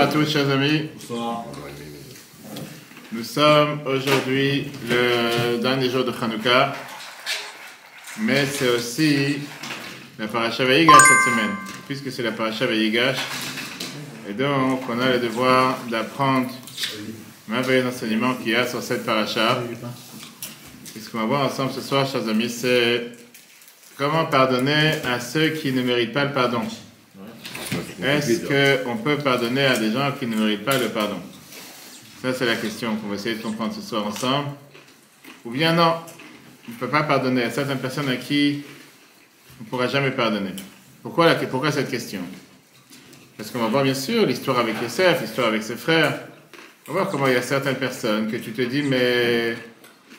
à tous, chers amis. Bonsoir. Nous sommes aujourd'hui le dernier jour de Hanouka, mais c'est aussi la paracha Vayigash cette semaine, puisque c'est la paracha Vayigash, et donc on a le devoir d'apprendre merveilleux enseignements qu'il y a sur cette paracha. Et ce qu'on va voir ensemble ce soir, chers amis, c'est comment pardonner à ceux qui ne méritent pas le pardon. Est-ce qu'on peut pardonner à des gens qui ne méritent pas le pardon? Ça, c'est la question qu'on va essayer de comprendre ce soir ensemble. Ou bien non, on ne peut pas pardonner à certaines personnes à qui on ne pourra jamais pardonner. Pourquoi cette question? Parce qu'on va voir bien sûr l'histoire avec Yosef, l'histoire avec ses frères. On va voir comment il y a certaines personnes que tu te dis, mais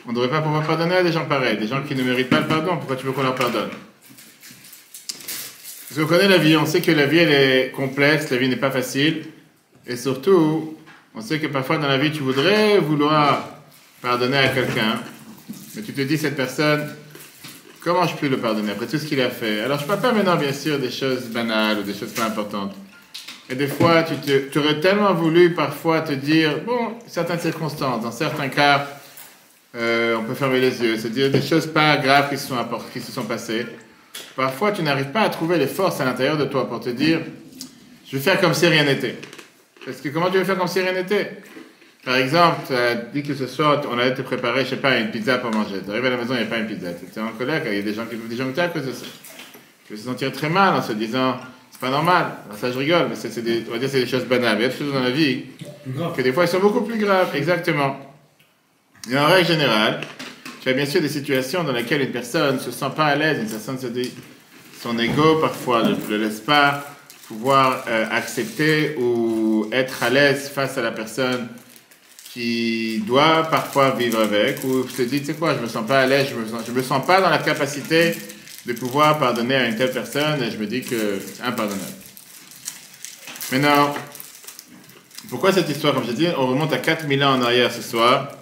on ne devrait pas pouvoir pardonner à des gens pareils, des gens qui ne méritent pas le pardon. Pourquoi tu veux qu'on leur pardonne? Parce qu'on connaît la vie, on sait que la vie elle est complexe, la vie n'est pas facile. Et surtout, on sait que parfois dans la vie tu voudrais vouloir pardonner à quelqu'un, mais tu te dis cette personne, comment je peux le pardonner après tout ce qu'il a fait? Alors je ne parle pas maintenant bien sûr des choses banales ou des choses pas importantes. Et des fois tu aurais tellement voulu parfois te dire, bon, certaines circonstances, dans certains cas, on peut fermer les yeux, se dire des choses pas graves qui se sont passées. Parfois, tu n'arrives pas à trouver les forces à l'intérieur de toi pour te dire « Je vais faire comme si rien n'était ». Parce que comment tu veux faire comme si rien n'était? Par exemple, tu as dit que ce soir, on allait te préparer, je sais pas, une pizza pour manger. Tu arrives à la maison, il n'y a pas une pizza. Tu es en colère, il y a des gens qui peuvent disjoncter à cause de ça. Tu vas se sentir très mal en se disant « C'est pas normal ». Alors ça, je rigole, mais on va dire que c'est des choses banales. Mais il y a des choses dans la vie que des fois, elles sont beaucoup plus graves. Exactement. Et en règle générale, tu as bien sûr des situations dans lesquelles une personne ne se sent pas à l'aise, une personne se dit, son ego parfois ne le laisse pas pouvoir accepter ou être à l'aise face à la personne qui doit parfois vivre avec, ou se dit, tu sais quoi, je me sens pas à l'aise, je me sens pas dans la capacité de pouvoir pardonner à une telle personne, et je me dis que c'est impardonnable. Maintenant, pourquoi cette histoire? Comme je dis, on remonte à 4000 ans en arrière ce soir.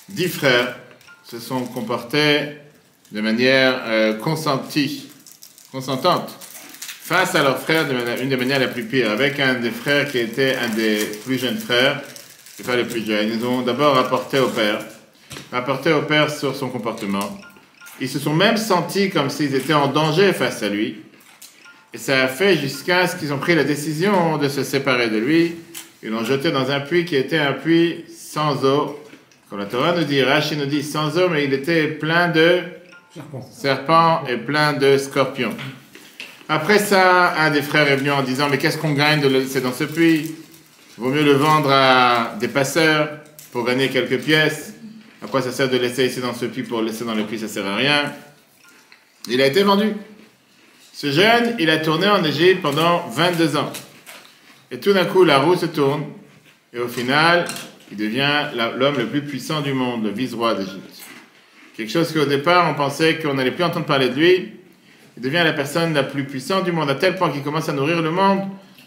10 frères se sont comportés de manière consentante face à leur frère d'une des manières la plus pire, avec un des frères qui était un des plus jeunes frères, et pas le plus jeune. Ils ont d'abord rapporté au père sur son comportement. Ils se sont même sentis comme s'ils étaient en danger face à lui, et ça a fait jusqu'à ce qu'ils ont pris la décision de se séparer de lui. Ils l'ont jeté dans un puits qui était un puits sans eau. Comme la Torah nous dit, Rashi nous dit sans eau, mais il était plein de serpents et plein de scorpions. Après ça, un des frères est venu en disant, mais qu'est-ce qu'on gagne de le laisser dans ce puits? Il vaut mieux le vendre à des passeurs pour gagner quelques pièces. À quoi ça sert de laisser ici dans ce puits pour le laisser dans le puits? Ça sert à rien. Il a été vendu. Ce jeune, il a tourné en Égypte pendant 22 ans. Et tout d'un coup, la roue se tourne. Et au final, il devient l'homme le plus puissant du monde, le vice-roi d'Égypte. Quelque chose qu'au départ, on pensait qu'on n'allait plus entendre parler de lui. Il devient la personne la plus puissante du monde, à tel point qu'il commence à nourrir le monde.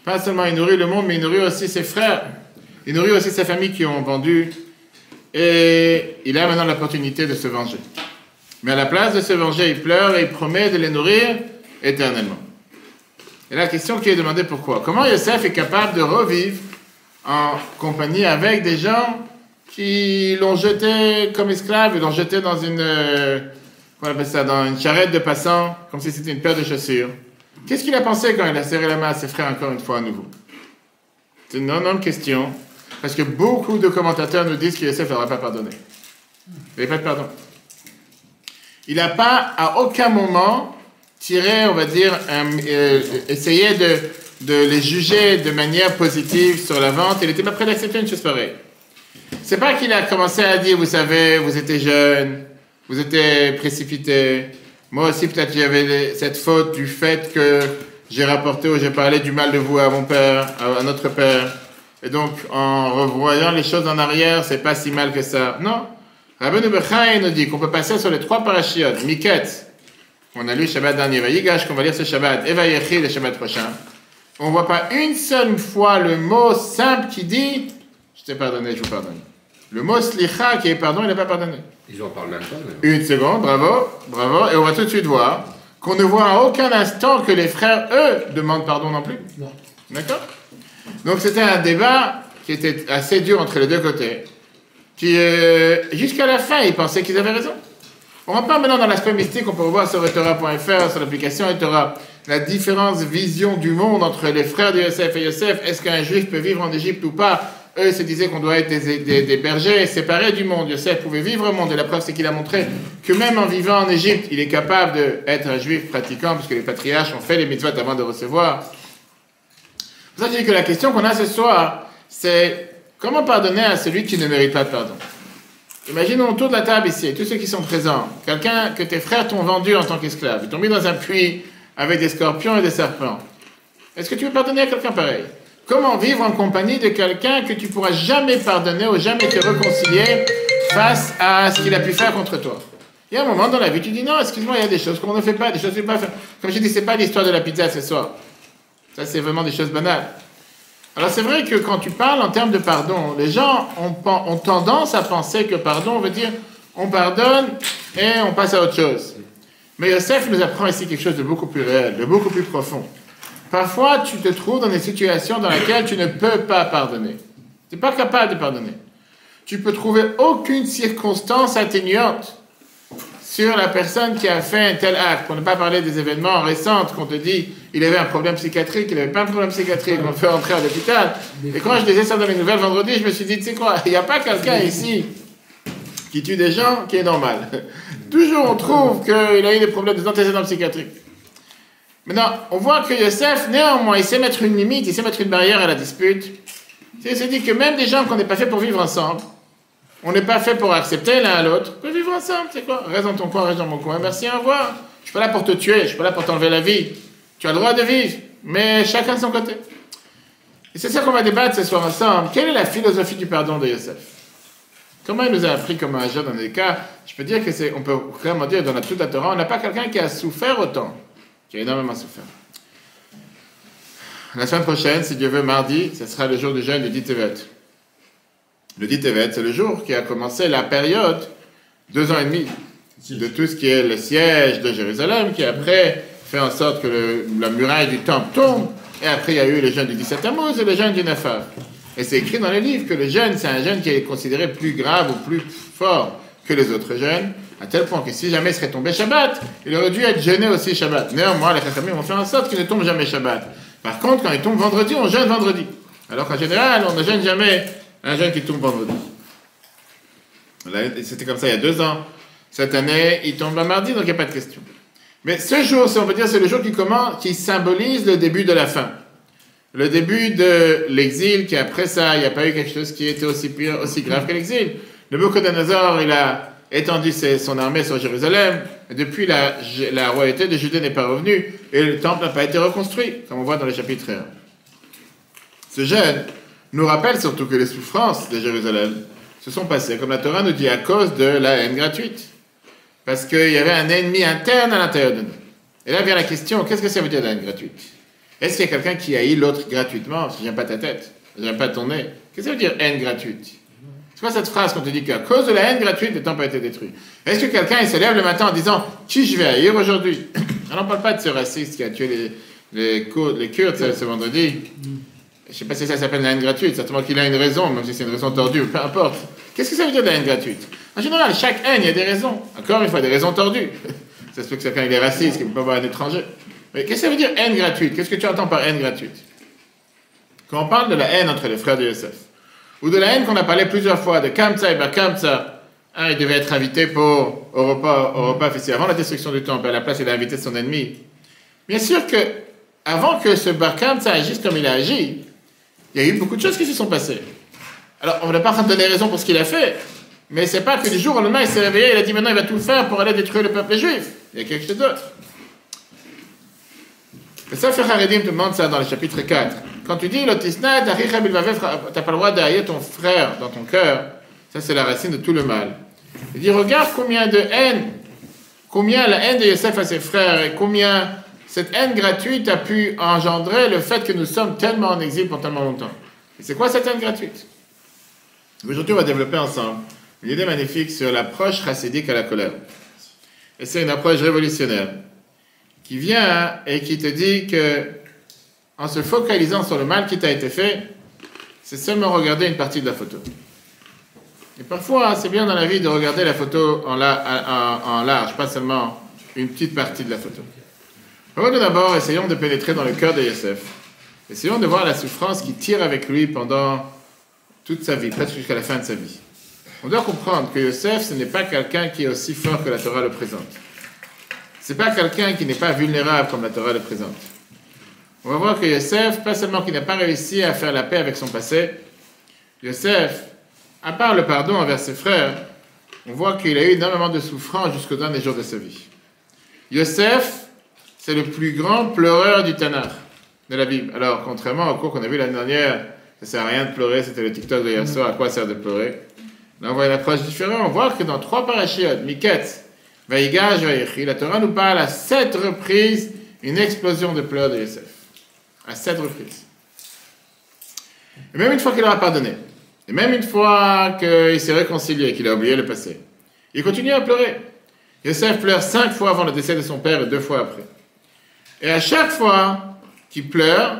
Pas seulement il nourrit le monde, mais il nourrit aussi ses frères. Il nourrit aussi sa famille qui ont vendu. Et il a maintenant l'opportunité de se venger. Mais à la place de se venger, il pleure et il promet de les nourrir éternellement. Et la question qui est demandée, pourquoi? Comment Yosef est capable de revivre en compagnie avec des gens qui l'ont jeté comme esclave, ils l'ont jeté dans dans une charrette de passants, comme si c'était une paire de chaussures. Qu'est-ce qu'il a pensé quand il a serré la main à ses frères encore une fois à nouveau? C'est une énorme question, parce que beaucoup de commentateurs nous disent que Yosef ne leur a pas pardonné. Il n'avait pas de pardon. Il n'a pas, à aucun moment, tiré, on va dire, essayé de les juger de manière positive sur la vente. Il n'était pas prêt d'accepter une chose pareille. C'est pas qu'il a commencé à dire, vous savez, vous étiez jeune, vous étiez précipité. Moi aussi, peut-être, j'avais cette faute du fait que j'ai rapporté ou j'ai parlé du mal de vous à mon père, à notre père. Et donc, en revoyant les choses en arrière, c'est pas si mal que ça. Non. Rabbeinu Bechai nous dit qu'on peut passer sur les 3 parashiot, Miket, qu'on a lu le Shabbat dernier, Vayigash, qu'on va lire ce Shabbat, et Vayechi le Shabbat prochain. On ne voit pas une seule fois le mot simple qui dit « Je t'ai pardonné, je vous pardonne ». Le mot « slicha » qui est pardon, il n'est pas pardonné. Ils en parlent même pas. Une seconde, bravo. Et on va tout de suite voir qu'on ne voit à aucun instant que les frères, eux, demandent pardon non plus. Non. D'accord? Donc c'était un débat qui était assez dur entre les deux côtés, qui jusqu'à la fin, ils pensaient qu'ils avaient raison. On repart maintenant dans l'aspect mystique, on peut voir sur etora.fr, sur l'application etora, la différente vision du monde entre les frères de Yosef et Yosef. Est-ce qu'un juif peut vivre en Égypte ou pas? Eux se disaient qu'on doit être des bergers séparés du monde. Yosef pouvait vivre au monde, et la preuve c'est qu'il a montré que même en vivant en Égypte, il est capable d'être un juif pratiquant, puisque les patriarches ont fait les mitzvot avant de recevoir. C'est pour ça que je dis que la question qu'on a ce soir, c'est comment pardonner à celui qui ne mérite pas de pardon? Imaginons autour de la table ici, tous ceux qui sont présents, quelqu'un que tes frères t'ont vendu en tant qu'esclave, ils t'ont mis dans un puits avec des scorpions et des serpents. Est-ce que tu veux pardonner à quelqu'un pareil? Comment vivre en compagnie de quelqu'un que tu pourras jamais pardonner ou jamais te réconcilier face à ce qu'il a pu faire contre toi? Il y a un moment dans la vie, tu dis non, excuse-moi, il y a des choses qu'on ne fait pas, des choses que tu ne peux pas faire. Comme je dis, c'est pas l'histoire de la pizza ce soir. Ça, c'est vraiment des choses banales. Alors c'est vrai que quand tu parles en termes de pardon, les gens ont tendance à penser que pardon veut dire on pardonne et on passe à autre chose. Mais Yosef nous apprend ici quelque chose de beaucoup plus réel, de beaucoup plus profond. Parfois, tu te trouves dans des situations dans lesquelles tu ne peux pas pardonner. Tu n'es pas capable de pardonner. Tu peux trouver aucune circonstance atténuante sur la personne qui a fait un tel acte. Pour ne pas parler des événements récents qu'on te dit, il avait un problème psychiatrique, il n'avait pas un problème psychiatrique, on le fait entrer à l'hôpital. Et quand je disais ça dans les nouvelles vendredi, je me suis dit, tu sais quoi, il n'y a pas quelqu'un ici qui tue des gens qui est normal. Toujours on trouve qu'il a eu des problèmes d'antécédents psychiatriques. Maintenant, on voit que Yosef, néanmoins, il sait mettre une limite, il sait mettre une barrière à la dispute. Il se dit que même des gens qu'on n'est pas fait pour vivre ensemble, on n'est pas fait pour accepter l'un à l'autre, on peut vivre ensemble, c'est quoi? Reste dans ton coin, reste dans mon coin, merci, au revoir. Je suis pas là pour te tuer, je suis pas là pour t'enlever la vie. Tu as le droit de vivre, mais chacun de son côté. Et c'est ça qu'on va débattre ce soir ensemble. Quelle est la philosophie du pardon de Yosef? Comment il nous a appris comment agir dans des cas? Je peux dire que on peut vraiment dire dans toute la Torah, on n'a pas quelqu'un qui a souffert autant, qui a énormément souffert. La semaine prochaine, si Dieu veut, mardi, ce sera le jour du jeûne du 10 Tevet. Le 10 Tevet, c'est le jour qui a commencé la période, 2 ans et demi, de tout ce qui est le siège de Jérusalem, qui après fait en sorte que la muraille du temple tombe, et après il y a eu le jeûne du 17 Tammuz et le jeûne du 9 Av. Et c'est écrit dans les livres que le jeûne, c'est un jeûne qui est considéré plus grave ou plus fort que les autres jeûnes, à tel point que si jamais il serait tombé Shabbat, il aurait dû être jeûné aussi Shabbat. Néanmoins, les Chachamim vont faire en sorte qu'il ne tombe jamais Shabbat. Par contre, quand il tombe vendredi, on jeûne vendredi. Alors qu'en général, on ne jeûne jamais un jeûne qui tombe vendredi. C'était comme ça il y a 2 ans. Cette année, il tombe un mardi, donc il n'y a pas de question. Mais ce jour, on peut dire, c'est le jour qui symbolise le début de la fin. Le début de l'exil, qui après ça, il n'y a pas eu quelque chose qui était aussi pire, aussi grave que l'exil. Nabuchodonosor, il a étendu son armée sur Jérusalem. Et depuis, la royauté de Judée n'est pas revenue. Et le temple n'a pas été reconstruit, comme on voit dans le chapitre 1. Ce jeûne nous rappelle surtout que les souffrances de Jérusalem se sont passées, comme la Torah nous dit, à cause de la haine gratuite. Parce qu'il y avait un ennemi interne à l'intérieur de nous. Et là vient la question, qu'est-ce que ça veut dire la haine gratuite? Est-ce qu'il y a quelqu'un qui haït l'autre gratuitement? Parce que j'aime pas ta tête, j'aime pas ton nez. Qu'est-ce que ça veut dire haine gratuite? C'est quoi cette phrase qu'on te dit qu'à cause de la haine gratuite, le temple a été détruit? Est-ce que quelqu'un il se lève le matin en disant qui je vais haïr aujourd'hui? On n'en parle pas de ce raciste qui a tué les Kurdes ce vendredi. Je ne sais pas si ça s'appelle la haine gratuite, certainement qu'il a une raison, même si c'est une raison tordue, peu importe. Qu'est-ce que ça veut dire la haine gratuite? En général, chaque haine, il y a des raisons. Encore une fois, des raisons tordues. Ça se peut que quelqu'un est raciste, qu'il ne peut pas voir un étranger. Mais qu'est-ce que ça veut dire haine gratuite? Qu'est-ce que tu entends par haine gratuite? Quand on parle de la haine entre les frères de Yosef, ou de la haine qu'on a parlé plusieurs fois, de Kamsa et Bar Kamsa, il devait être invité au repas officiel, avant la destruction du temple, à la place il a invité son ennemi. Bien sûr que, avant que ce Bar Kamsa agisse comme il a agi, il y a eu beaucoup de choses qui se sont passées. Alors, on ne va pas donner raison pour ce qu'il a fait, mais c'est pas que du jour au lendemain, il s'est réveillé, il a dit maintenant il va tout faire pour aller détruire le peuple juif. Il y a quelque chose d'autre. Le Sefer Haredim te demande ça dans le chapitre 4. Quand tu dis l'otisna, tu n'as pas le droit d'haïr ton frère dans ton cœur, ça c'est la racine de tout le mal. Il dit regarde combien la haine de Yosef à ses frères et combien cette haine gratuite a pu engendrer le fait que nous sommes tellement en exil pour tellement longtemps. Et c'est quoi cette haine gratuite? Aujourd'hui, on va développer ensemble une idée magnifique sur l'approche chassidique à la colère. Et c'est une approche révolutionnaire qui vient et qui te dit que, en se focalisant sur le mal qui t'a été fait, c'est seulement regarder une partie de la photo. Et parfois, c'est bien dans la vie de regarder la photo en large, pas seulement une petite partie de la photo. Alors, d'abord, essayons de pénétrer dans le cœur de Yosef. Essayons de voir la souffrance qui tire avec lui pendant toute sa vie, presque jusqu'à la fin de sa vie. On doit comprendre que Yosef, ce n'est pas quelqu'un qui est aussi fort que la Torah le présente. Ce n'est pas quelqu'un qui n'est pas vulnérable comme la Torah le présente. On va voir que Yosef, pas seulement qu'il n'a pas réussi à faire la paix avec son passé, Yosef, à part le pardon envers ses frères, on voit qu'il a eu énormément de souffrance jusqu'au dernier jour de sa vie. Yosef, c'est le plus grand pleureur du Tanakh, de la Bible. Alors, contrairement au cours qu'on a vu l'année dernière, ça ne sert à rien de pleurer, c'était le TikTok de hier soir, à quoi sert de pleurer? Là, on voit une approche différente. On voit que dans 3 parashiot, Miketz, Vaïgaj, Vaïchi, la Torah nous parle à 7 reprises une explosion de pleurs de Yosef. À 7 reprises. Et même une fois qu'il aura pardonné, et même une fois qu'il s'est réconcilié, qu'il a oublié le passé, il continue à pleurer. Yosef pleure 5 fois avant le décès de son père et 2 fois après. Et à chaque fois qu'il pleure,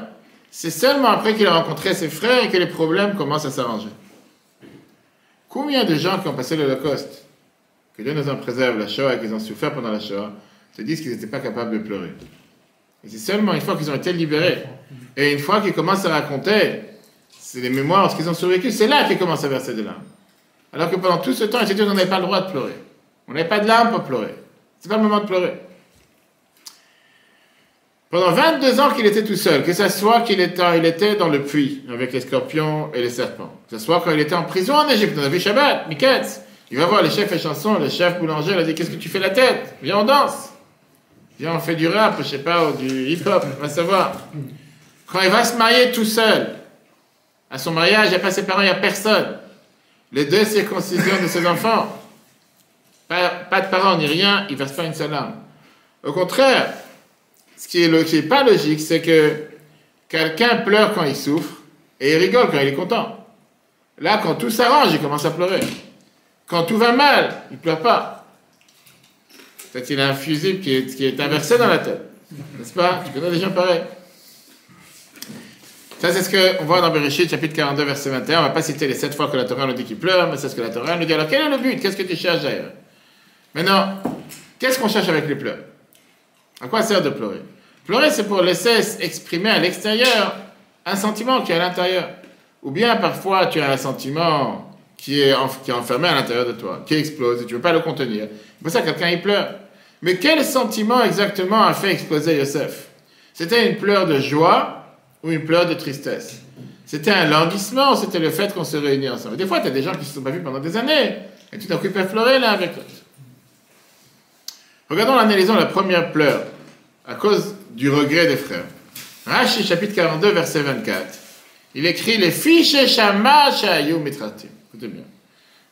c'est seulement après qu'il a rencontré ses frères et que les problèmes commencent à s'arranger. Combien de gens qui ont passé l'Holocauste, que Dieu nous en préserve, la Shoah, et qu'ils ont souffert pendant la Shoah, se disent qu'ils n'étaient pas capables de pleurer. Et c'est seulement une fois qu'ils ont été libérés, et une fois qu'ils commencent à raconter, c'est les mémoires, ce qu'ils ont survécu, c'est là qu'ils commencent à verser des larmes. Alors que pendant tout ce temps, ils se disent qu'on n'avait pas le droit de pleurer. On n'avait pas de larmes pour pleurer. C'est pas le moment de pleurer. Pendant 22 ans qu'il était tout seul, que ce soit qu'il était dans le puits avec les scorpions et les serpents, que ce soit quand il était en prison en Égypte, on a vu Shabbat, Miketz, il va voir les chefs et chansons, le chef boulanger, il a dit: qu'est-ce que tu fais la tête? Viens, on danse. Viens, on fait du rap, je sais pas, ou du hip-hop, on va savoir. Quand il va se marier tout seul, à son mariage, il n'y a pas ses parents, il n'y a personne. Les 2 circoncisions de ses enfants, pas de parents ni rien, il ne verse pas une seule larme. Au contraire, ce qui n'est pas logique, c'est que quelqu'un pleure quand il souffre et il rigole quand il est content. Là, quand tout s'arrange, il commence à pleurer. Quand tout va mal, il ne pleure pas. Peut-être qu'il a un fusible qui est inversé dans la tête. N'est-ce pas? Tu connais des gens pareils. Ça, c'est ce qu'on voit dans Bereshit, chapitre 42, verset 21. On ne va pas citer les 7 fois que la Torah nous dit qu'il pleure, mais c'est ce que la Torah nous dit. Alors, quel est le but? Qu'est-ce que tu cherches d'ailleurs? Maintenant, qu'est-ce qu'on cherche avec les pleurs? À quoi sert de pleurer? Pleurer, c'est pour laisser exprimer à l'extérieur un sentiment qui est à l'intérieur. Ou bien, parfois, tu as un sentiment qui est enfermé à l'intérieur de toi, qui explose, et tu ne veux pas le contenir. C'est pour ça que quelqu'un, il pleure. Mais quel sentiment exactement a fait exploser Yosef? C'était une pleure de joie ou une pleure de tristesse? C'était un languissement ou c'était le fait qu'on se réunit ensemble? Des fois, tu as des gens qui ne se sont pas vus pendant des années, et tout d'un coup, ils peuvent pleurer l'un avec l'autre. Regardons, analysons la première pleure, à cause du regret des frères. Rashi, chapitre 42, verset 24. Il écrit: les fiches shama shayu mitratim. Écoutez bien.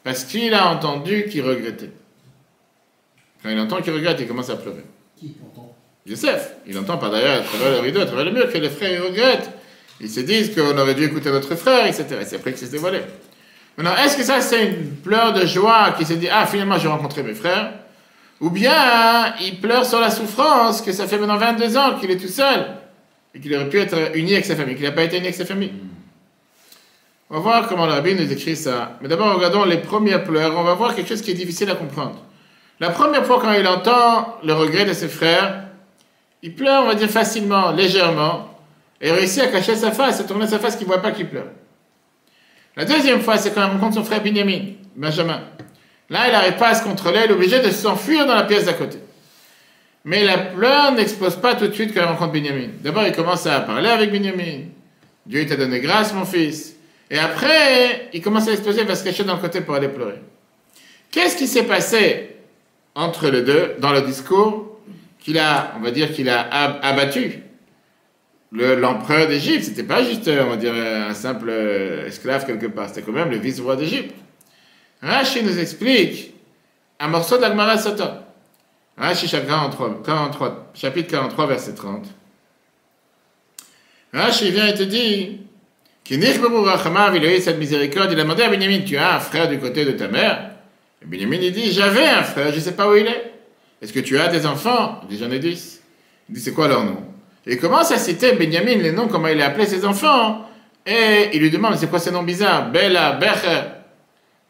Parce qu'il a entendu qu'il regrettait. Quand il entend qu'il regrette, il commence à pleurer. Qui entend? Yosef. Il entend par derrière, à travers le rideau, à travers le mur, que les frères ils regrettent. Ils se disent qu'on aurait dû écouter notre frère, etc. Et c'est après que c'est dévoilé. Maintenant, est-ce que ça, c'est une pleure de joie qui se dit: ah, finalement, j'ai rencontré mes frères? Ou bien, il pleure sur la souffrance, que ça fait maintenant 22 ans qu'il est tout seul, et qu'il aurait pu être uni avec sa famille, qu'il n'a pas été uni avec sa famille. On va voir comment le rabbin nous écrit ça. Mais d'abord, regardons les premières pleurs. On va voir quelque chose qui est difficile à comprendre. La première fois, quand il entend le regret de ses frères, il pleure, on va dire facilement, légèrement, et réussit à cacher sa face, à tourner sa face qu'il ne voit pas qu'il pleure. La deuxième fois, c'est quand il rencontre son frère Benjamin. Là, il n'arrive pas à se contrôler, il est obligé de s'enfuir dans la pièce d'à côté. Mais la pleure n'explose pas tout de suite quand il rencontre Binyamin. D'abord, il commence à parler avec Binyamin. Dieu t'a donné grâce, mon fils. Et après, il commence à exploser, il va se cacher dans le côté pour aller pleurer. Qu'est-ce qui s'est passé entre les deux, dans le discours, on va dire qu'il a abattu l'empereur d'Égypte? C'était pas juste, on va dire, un simple esclave quelque part. C'était quand même le vice-roi d'Égypte. Rashi nous explique un morceau de l'Agmara Satan. Rashi, chapitre 43, verset 30. Rashi vient et te dit: Kinich Baruch Rachamav, il a eu cette miséricorde. Il a demandé à Binyamin: tu as un frère du côté de ta mère? Et Binyamin, il dit: j'avais un frère, je ne sais pas où il est. Est-ce que tu as des enfants? Il dit: j'en ai 10. Il dit: c'est quoi leur nom? Il commence à citer Benjamin, les noms, comment il a appelé ses enfants. Et il lui demande, c'est quoi ces noms bizarres? Bella, Becher.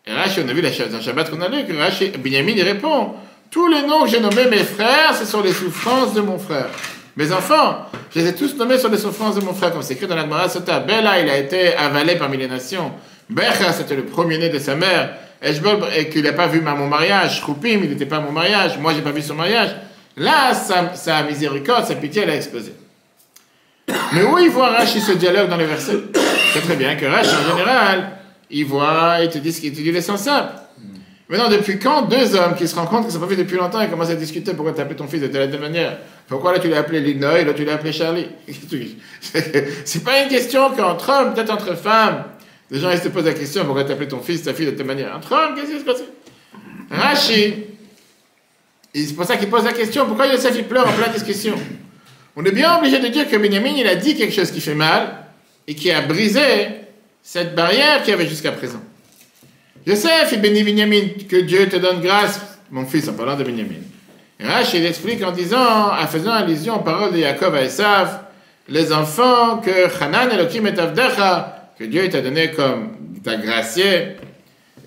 Et Rashi, on a vu dans Shabbat qu'on a lu, que Benjamin, il répond, tous les noms que j'ai nommés mes frères, c'est sur les souffrances de mon frère. Mes enfants, je les ai tous nommés sur les souffrances de mon frère, comme c'est écrit dans la Gemara Sota. Bella, il a été avalé parmi les nations. Becher, c'était le premier-né de sa mère. Eshbol, et qu'il n'a pas vu mon mariage. Shkoupim, il n'était pas à mon mariage. Moi, j'ai pas vu son mariage. Là, sa miséricorde, sa pitié, elle a explosé. Mais où il voit Rashi ce dialogue dans les versets? C'est très bien que Rashi, en général, il voit, il te dit l'essence simple. Maintenant, depuis quand deux hommes qui se rencontrent, qui ne sont pas vus depuis longtemps, ils commencent à discuter pourquoi tu as appelé ton fils de telle manière? Pourquoi là tu l'as appelé Linoy, là tu l'as appelé Charlie? C'est pas une question qu'entre hommes, peut-être entre femmes, les gens ils se posent la question pourquoi tu as appelé ton fils, ta fille de telle manière. Entre hommes, qu'est-ce qui se passe? Rashi, c'est pour ça qu'il pose la question pourquoi Yosef il pleure en pleine discussion? On est bien obligé de dire que Benjamin il a dit quelque chose qui fait mal et qui a brisé cette barrière qu'il y avait jusqu'à présent. Yosef, il bénit Benjamin, que Dieu te donne grâce, mon fils, en parlant de Benjamin. Et Rashi, il explique en disant, en faisant allusion aux paroles de Yaakov à Esav, les enfants que Hanan Elohim et Avdecha, que Dieu t'a donné comme t'a gracié,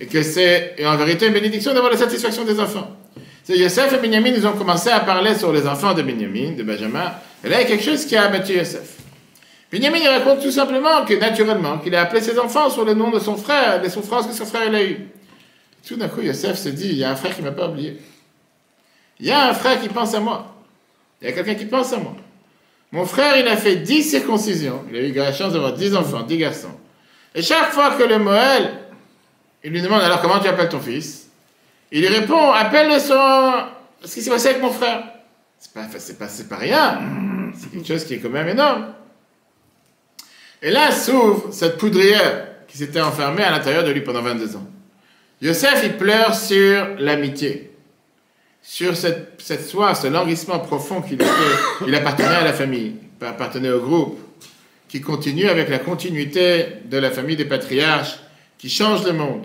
et que c'est en vérité une bénédiction d'avoir la satisfaction des enfants. C'est Yosef et Benjamin, ils ont commencé à parler sur les enfants de Benjamin, de Benjamin, et là il y a quelque chose qui a abattu Yosef. Benjamin il raconte tout simplement que naturellement, qu'il a appelé ses enfants sur le nom de son frère, les souffrances que son frère il a eues. Tout d'un coup, Yosef se dit, il y a un frère qui ne m'a pas oublié. Il y a un frère qui pense à moi. Il y a quelqu'un qui pense à moi. Mon frère, il a fait 10 circoncisions. Il a eu la chance d'avoir 10 enfants, 10 garçons. Et chaque fois que le Moël, il lui demande, alors comment tu appelles ton fils? Il lui répond, appelle-le ce qui s'est passé avec mon frère. C'est pas rien. C'est quelque chose qui est quand même énorme. Et là s'ouvre cette poudrière qui s'était enfermée à l'intérieur de lui pendant 22 ans. Yosef, il pleure sur l'amitié, sur cette soif, ce languissement profond il appartenait à la famille, il appartenait au groupe, qui continue avec la continuité de la famille des patriarches, qui change le monde.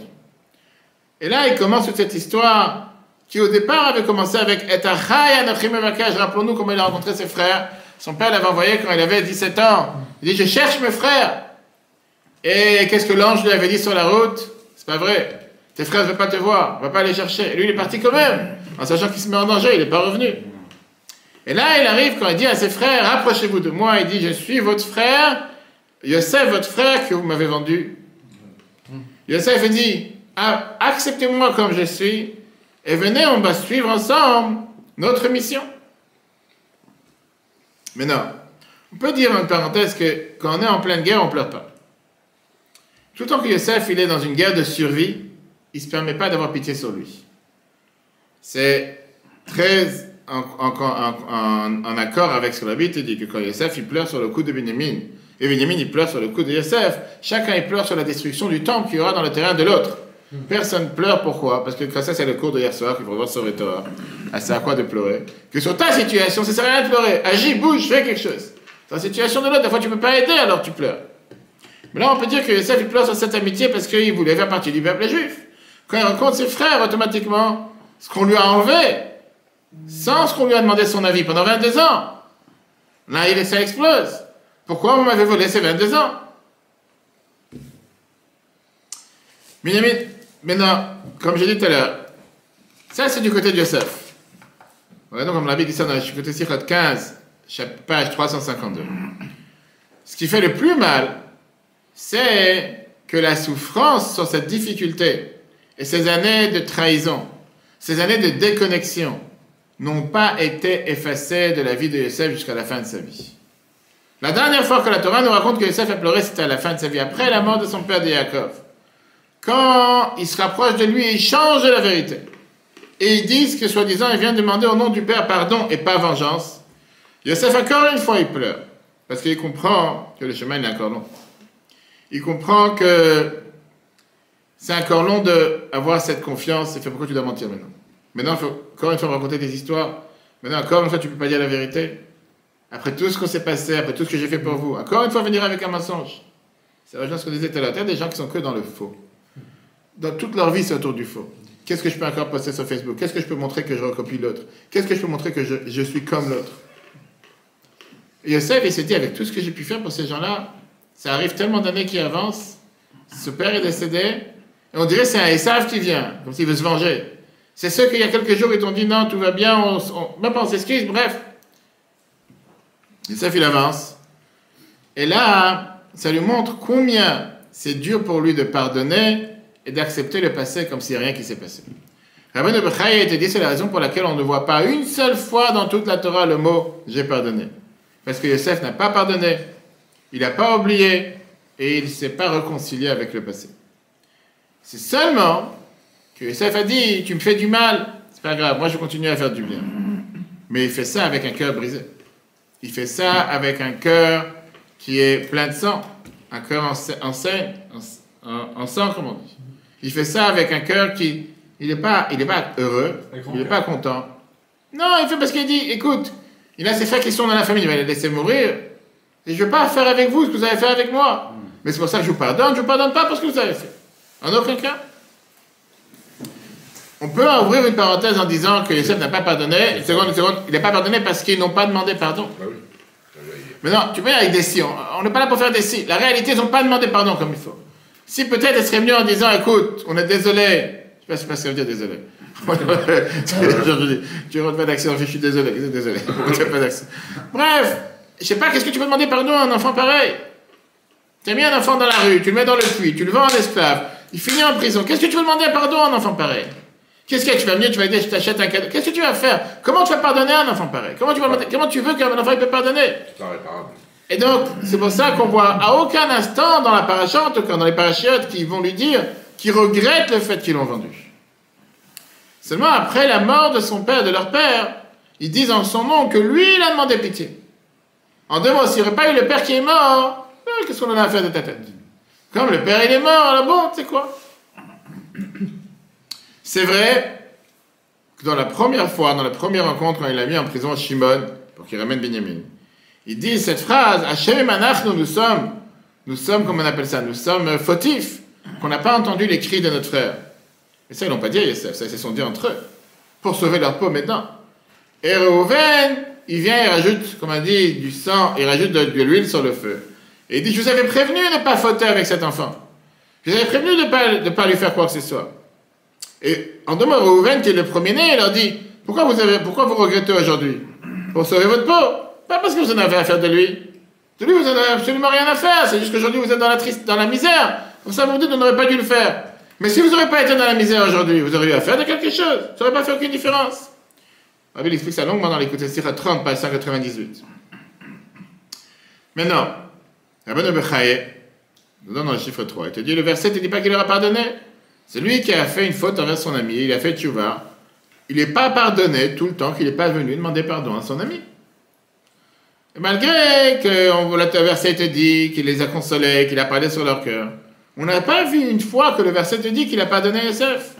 Et là, il commence toute cette histoire qui, au départ, avait commencé avec « Et achai anochim mevakech ». Rappelons-nous comment il a rencontré ses frères. Son père l'avait envoyé quand il avait 17 ans. Il dit, je cherche mes frères. Et qu'est-ce que l'ange lui avait dit sur la route? C'est pas vrai. Tes frères ne veulent pas te voir. On va pas aller chercher. Et lui, il est parti quand même. En sachant qu'il se met en danger. Il n'est pas revenu. Et là, il arrive quand il dit à ses frères, rapprochez-vous de moi. Il dit, je suis votre frère. Yosef, votre frère que vous m'avez vendu. Yosef dit, acceptez-moi comme je suis. Et venez, on va suivre ensemble notre mission. Mais non. On peut dire en parenthèse que quand on est en pleine guerre, on ne pleure pas. Tout le temps que Yosef il est dans une guerre de survie, il ne se permet pas d'avoir pitié sur lui. C'est très en accord avec ce que la Bible dit, que quand Yosef il pleure sur le coup de Benjamin, et Benjamin il pleure sur le coup de Yosef, chacun il pleure sur la destruction du temple qu'il y aura dans le terrain de l'autre. Personne pleure, pourquoi? Parce que ça c'est le cours de hier soir qu'il faut voir sur le Torah. C'est à quoi de pleurer? Que sur ta situation, ça ne sert à rien de pleurer. Agis, bouge, fais quelque chose. Dans la situation de l'autre, des fois tu ne peux pas aider, alors tu pleures. Mais là on peut dire que Yosef il pleure sur cette amitié parce qu'il voulait faire partie du peuple juif. Quand il rencontre ses frères, automatiquement, ce qu'on lui a enlevé, sans ce qu'on lui a demandé son avis pendant 22 ans, là ça explose. Pourquoi vous m'avez volé ces 22 ans? Maintenant, comme j'ai dit tout à l'heure, ça c'est du côté de Yosef. Regardons comme la Bible dit ça dans le côté Sichot 15, page 352. Ce qui fait le plus mal, c'est que la souffrance sur cette difficulté et ces années de trahison, ces années de déconnexion, n'ont pas été effacées de la vie de Yosef jusqu'à la fin de sa vie. La dernière fois que la Torah nous raconte que Yosef a pleuré, c'était à la fin de sa vie, après la mort de son père de Yaakov. Quand il se rapproche de lui, il change de la vérité. Et ils disent que, soi-disant, il vient demander au nom du Père pardon et pas vengeance. Yosef, encore une fois, il pleure. Parce qu'il comprend que le chemin il est encore long. Il comprend que c'est encore long d'avoir cette confiance. Et fait pourquoi tu dois mentir maintenant? Maintenant, il faut encore une fois raconter des histoires. Maintenant, encore une fois, tu ne peux pas dire la vérité. Après tout ce qu'on s'est passé, après tout ce que j'ai fait pour vous. Encore une fois, venir avec un mensonge. C'est rejoint ce qu'on disait tout à l'heure. Il y a des gens qui sont que dans le faux. Dans toute leur vie, c'est autour du faux. Qu'est-ce que je peux encore poster sur Facebook? Qu'est-ce que je peux montrer que je recopie l'autre? Qu'est-ce que je peux montrer que je suis comme l'autre? Et Yosef, il s'est dit, avec tout ce que j'ai pu faire pour ces gens-là, ça arrive tellement d'années qui avancent, ce père est décédé, et on dirait que c'est un Esav qui vient, comme s'il veut se venger. C'est ceux qu'il y a quelques jours, ils t'ont dit, non, tout va bien, même pas on s'excuse, bref. Yosef, il avance. Et là, ça lui montre combien c'est dur pour lui de pardonner et d'accepter le passé comme s'il n'y a rien qui s'est passé. Rabbeinu Bechaye te dit, c'est la raison pour laquelle on ne voit pas une seule fois dans toute la Torah le mot « j'ai pardonné ». Parce que Yosef n'a pas pardonné, il n'a pas oublié et il ne s'est pas réconcilié avec le passé. C'est seulement que Yosef a dit « tu me fais du mal, c'est pas grave, moi je continue à faire du bien ». Mais il fait ça avec un cœur brisé. Il fait ça avec un cœur qui est plein de sang, un cœur en sang, comme on dit. Il fait ça avec un cœur qui, il n'est pas heureux, il n'est pas content. Non, il fait parce qu'il dit, écoute, il a ses frères qui sont dans la famille, il va les laisser mourir, et je ne veux pas faire avec vous ce que vous avez fait avec moi. Mais c'est pour ça que je vous pardonne pas parce que vous avez fait. En aucun cas. On peut ouvrir une parenthèse en disant que Yosef n'a pas pardonné, une seconde, il n'a pas pardonné parce qu'ils n'ont pas demandé pardon. Ah oui. Mais non, tu vois, avec des si, on n'est pas là pour faire des si. La réalité, ils n'ont pas demandé pardon comme il faut. Si peut-être elle serait venue en disant, écoute, on est désolé, je ne sais pas ce que ça veut dire désolé. Tu rentres pas d'accident, je suis désolé. Bref, je sais pas, qu'est-ce que tu peux demander pardon à un enfant pareil? Tu as mis un enfant dans la rue, tu le mets dans le puits, tu le vends en esclave, il finit en prison. Qu'est-ce que tu veux demander pardon à un enfant pareil? Qu'est-ce que tu vas venir, tu vas dire, je t'achète un cadeau. Qu'est-ce que tu vas faire? Comment tu vas pardonner à un enfant pareil? Comment tu veux qu'un enfant il peut pardonner? C'est irréparable. Et donc, c'est pour ça qu'on voit à aucun instant dans la paracha, en tout cas dans les parachiotes, qui vont lui dire qu'ils regrettent le fait qu'ils l'ont vendu. Seulement après la mort de son père, de leur père, ils disent en son nom que lui, il a demandé pitié. En deux mots, s'il n'y aurait pas eu le père qui est mort, qu'est-ce qu'on en a à faire de ta tête? Comme le père il est mort, alors bon, tu sais quoi? C'est vrai que dans la première fois, dans la première rencontre, quand il a mis en prison Shimon, pour qu'il ramène Binyamin, il dit cette phrase, Hachem Anachnu, nous sommes, comment on appelle ça, nous sommes fautifs, qu'on n'a pas entendu les cris de notre frère. Et ça, ils l'ont pas dit à Yosef, ça, ils se sont dit entre eux, pour sauver leur peau maintenant. Et Reuven, il vient, il rajoute, comme on dit, du sang, il rajoute de l'huile sur le feu. Et il dit, je vous avais prévenu de ne pas fauter avec cet enfant. Je vous avais prévenu de ne pas lui faire quoi que ce soit. Et en deux mots, Reuven, qui est le premier-né, il leur dit, pourquoi vous regrettez aujourd'hui? Pour sauver votre peau? Pas parce que vous en avez à faire de lui. De lui, vous n'en avez absolument rien à faire. C'est juste qu'aujourd'hui, vous êtes dans la misère. Pour ça, vous dites, vous n'aurez pas dû le faire. Mais si vous n'aurez pas été dans la misère aujourd'hui, vous auriez eu à faire de quelque chose. Ça n'aurait pas fait aucune différence. Rabbi explique ça longuement dans l'écoute à 30, page 198. Maintenant, Rabbeinu Bechaye nous donne dans le chiffre 3. Il te dit, le verset ne dit pas qu'il aura pardonné. C'est lui qui a fait une faute envers son ami. Il a fait tchouva. Il n'est pas pardonné tout le temps qu'il n'est pas venu demander pardon à son ami. Et malgré que le verset te dit qu'il les a consolés, qu'il a parlé sur leur cœur, on n'a pas vu une fois que le verset te dit qu'il a pardonné Yosef.